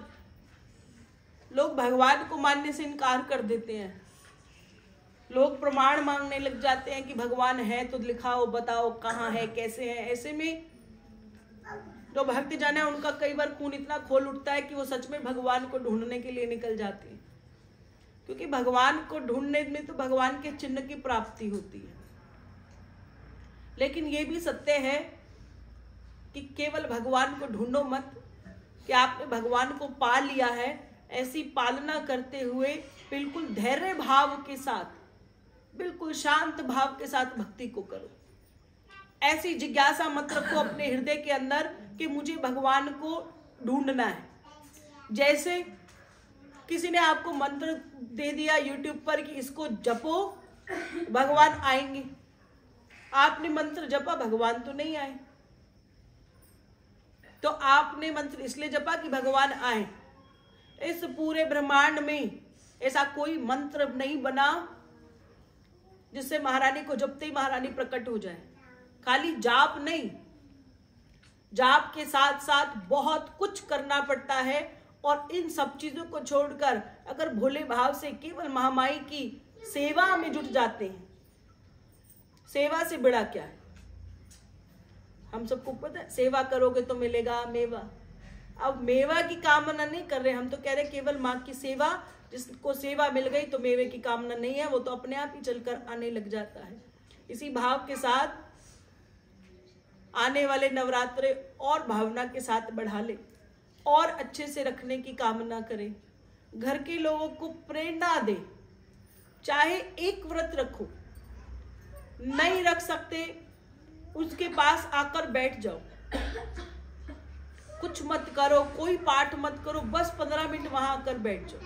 लोग भगवान को मानने से इनकार कर देते हैं, लोग प्रमाण मांगने लग जाते हैं कि भगवान है तो दिखाओ, बताओ कहाँ है, कैसे है। ऐसे में जो भक्त जन है उनका कई बार खून इतना खोल उठता है कि वो सच में भगवान को ढूंढने के लिए निकल जाते हैं, क्योंकि भगवान को ढूंढने में तो भगवान के चिन्ह की प्राप्ति होती है। लेकिन ये भी सत्य है कि केवल भगवान को ढूंढो मत कि आपने भगवान को पा लिया है, ऐसी पालना करते हुए बिल्कुल धैर्य भाव के साथ, बिल्कुल शांत भाव के साथ भक्ति को करो। ऐसी जिज्ञासा मत रखो अपने हृदय के अंदर कि मुझे भगवान को ढूंढना है। जैसे किसी ने आपको मंत्र दे दिया यूट्यूब पर कि इसको जपो भगवान आएंगे, आपने मंत्र जपा, भगवान तो नहीं आए। तो आपने मंत्र इसलिए जपा कि भगवान आए। इस पूरे ब्रह्मांड में ऐसा कोई मंत्र नहीं बना जिससे महारानी को जपते ही महारानी प्रकट हो जाए। खाली जाप नहीं, जाप के साथ साथ बहुत कुछ करना पड़ता है। और इन सब चीजों को छोड़कर अगर भोले भाव से केवल महामाई की सेवा में जुट जाते हैं, सेवा से बड़ा क्या है। हम सबको पता है सेवा करोगे तो मिलेगा मेवा। अब मेवा की कामना नहीं कर रहे हम, तो कह रहे केवल माँ की सेवा। जिसको सेवा मिल गई तो मेवे की कामना नहीं है, वो तो अपने आप ही चलकर आने लग जाता है। इसी भाव के साथ आने वाले नवरात्रे और भावना के साथ बढ़ा ले और अच्छे से रखने की कामना करें। घर के लोगों को प्रेरणा दे, चाहे एक व्रत रखो, नहीं रख सकते उसके पास आकर बैठ जाओ, कुछ मत करो, कोई पाठ मत करो, बस 15 मिनट वहां आकर बैठ जाओ।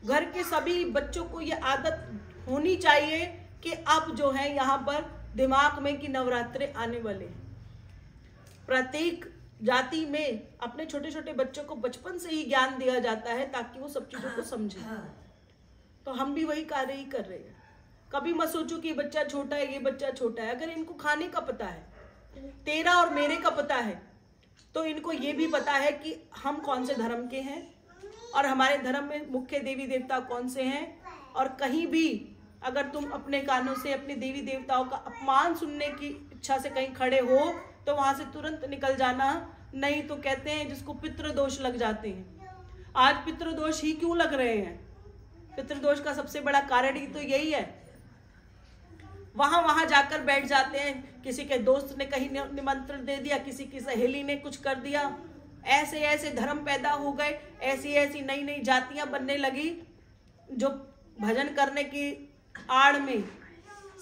घर के सभी बच्चों को ये आदत होनी चाहिए कि अब जो है यहाँ पर दिमाग में कि नवरात्रे आने वाले हैं। प्रत्येक जाति में अपने छोटे छोटे बच्चों को बचपन से ही ज्ञान दिया जाता है ताकि वो सब चीजों को समझे। तो हम भी वही कार्य ही कर रहे हैं। कभी मत सोचो कि ये बच्चा छोटा है, ये बच्चा छोटा है। अगर इनको खाने का पता है, तेरा और मेरे का पता है, तो इनको ये भी पता है कि हम कौन से धर्म के हैं और हमारे धर्म में मुख्य देवी देवता कौन से हैं। और कहीं भी अगर तुम अपने कानों से अपने देवी देवताओं का अपमान सुनने की इच्छा से कहीं खड़े हो तो वहां से तुरंत निकल जाना, नहीं तो कहते हैं जिसको पितृदोष लग जाते हैं। आज पितृदोष ही क्यों लग रहे हैं? पितृदोष का सबसे बड़ा कारण ही तो यही है। वहां जाकर बैठ जाते हैं। किसी के दोस्त ने कहीं निमंत्रण दे दिया, किसी की सहेली ने कुछ कर दिया, ऐसे ऐसे धर्म पैदा हो गए, ऐसी ऐसी नई नई जातियां बनने लगी जो भजन करने की आड़ में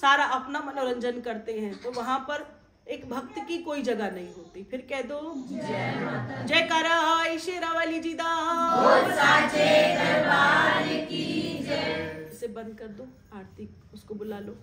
सारा अपना मनोरंजन करते हैं। तो वहां पर एक भक्त की कोई जगह नहीं होती। फिर कह दो जयकारा शेरावाली जी दा, इसे बंद कर दो, आरती उसको बुला लो।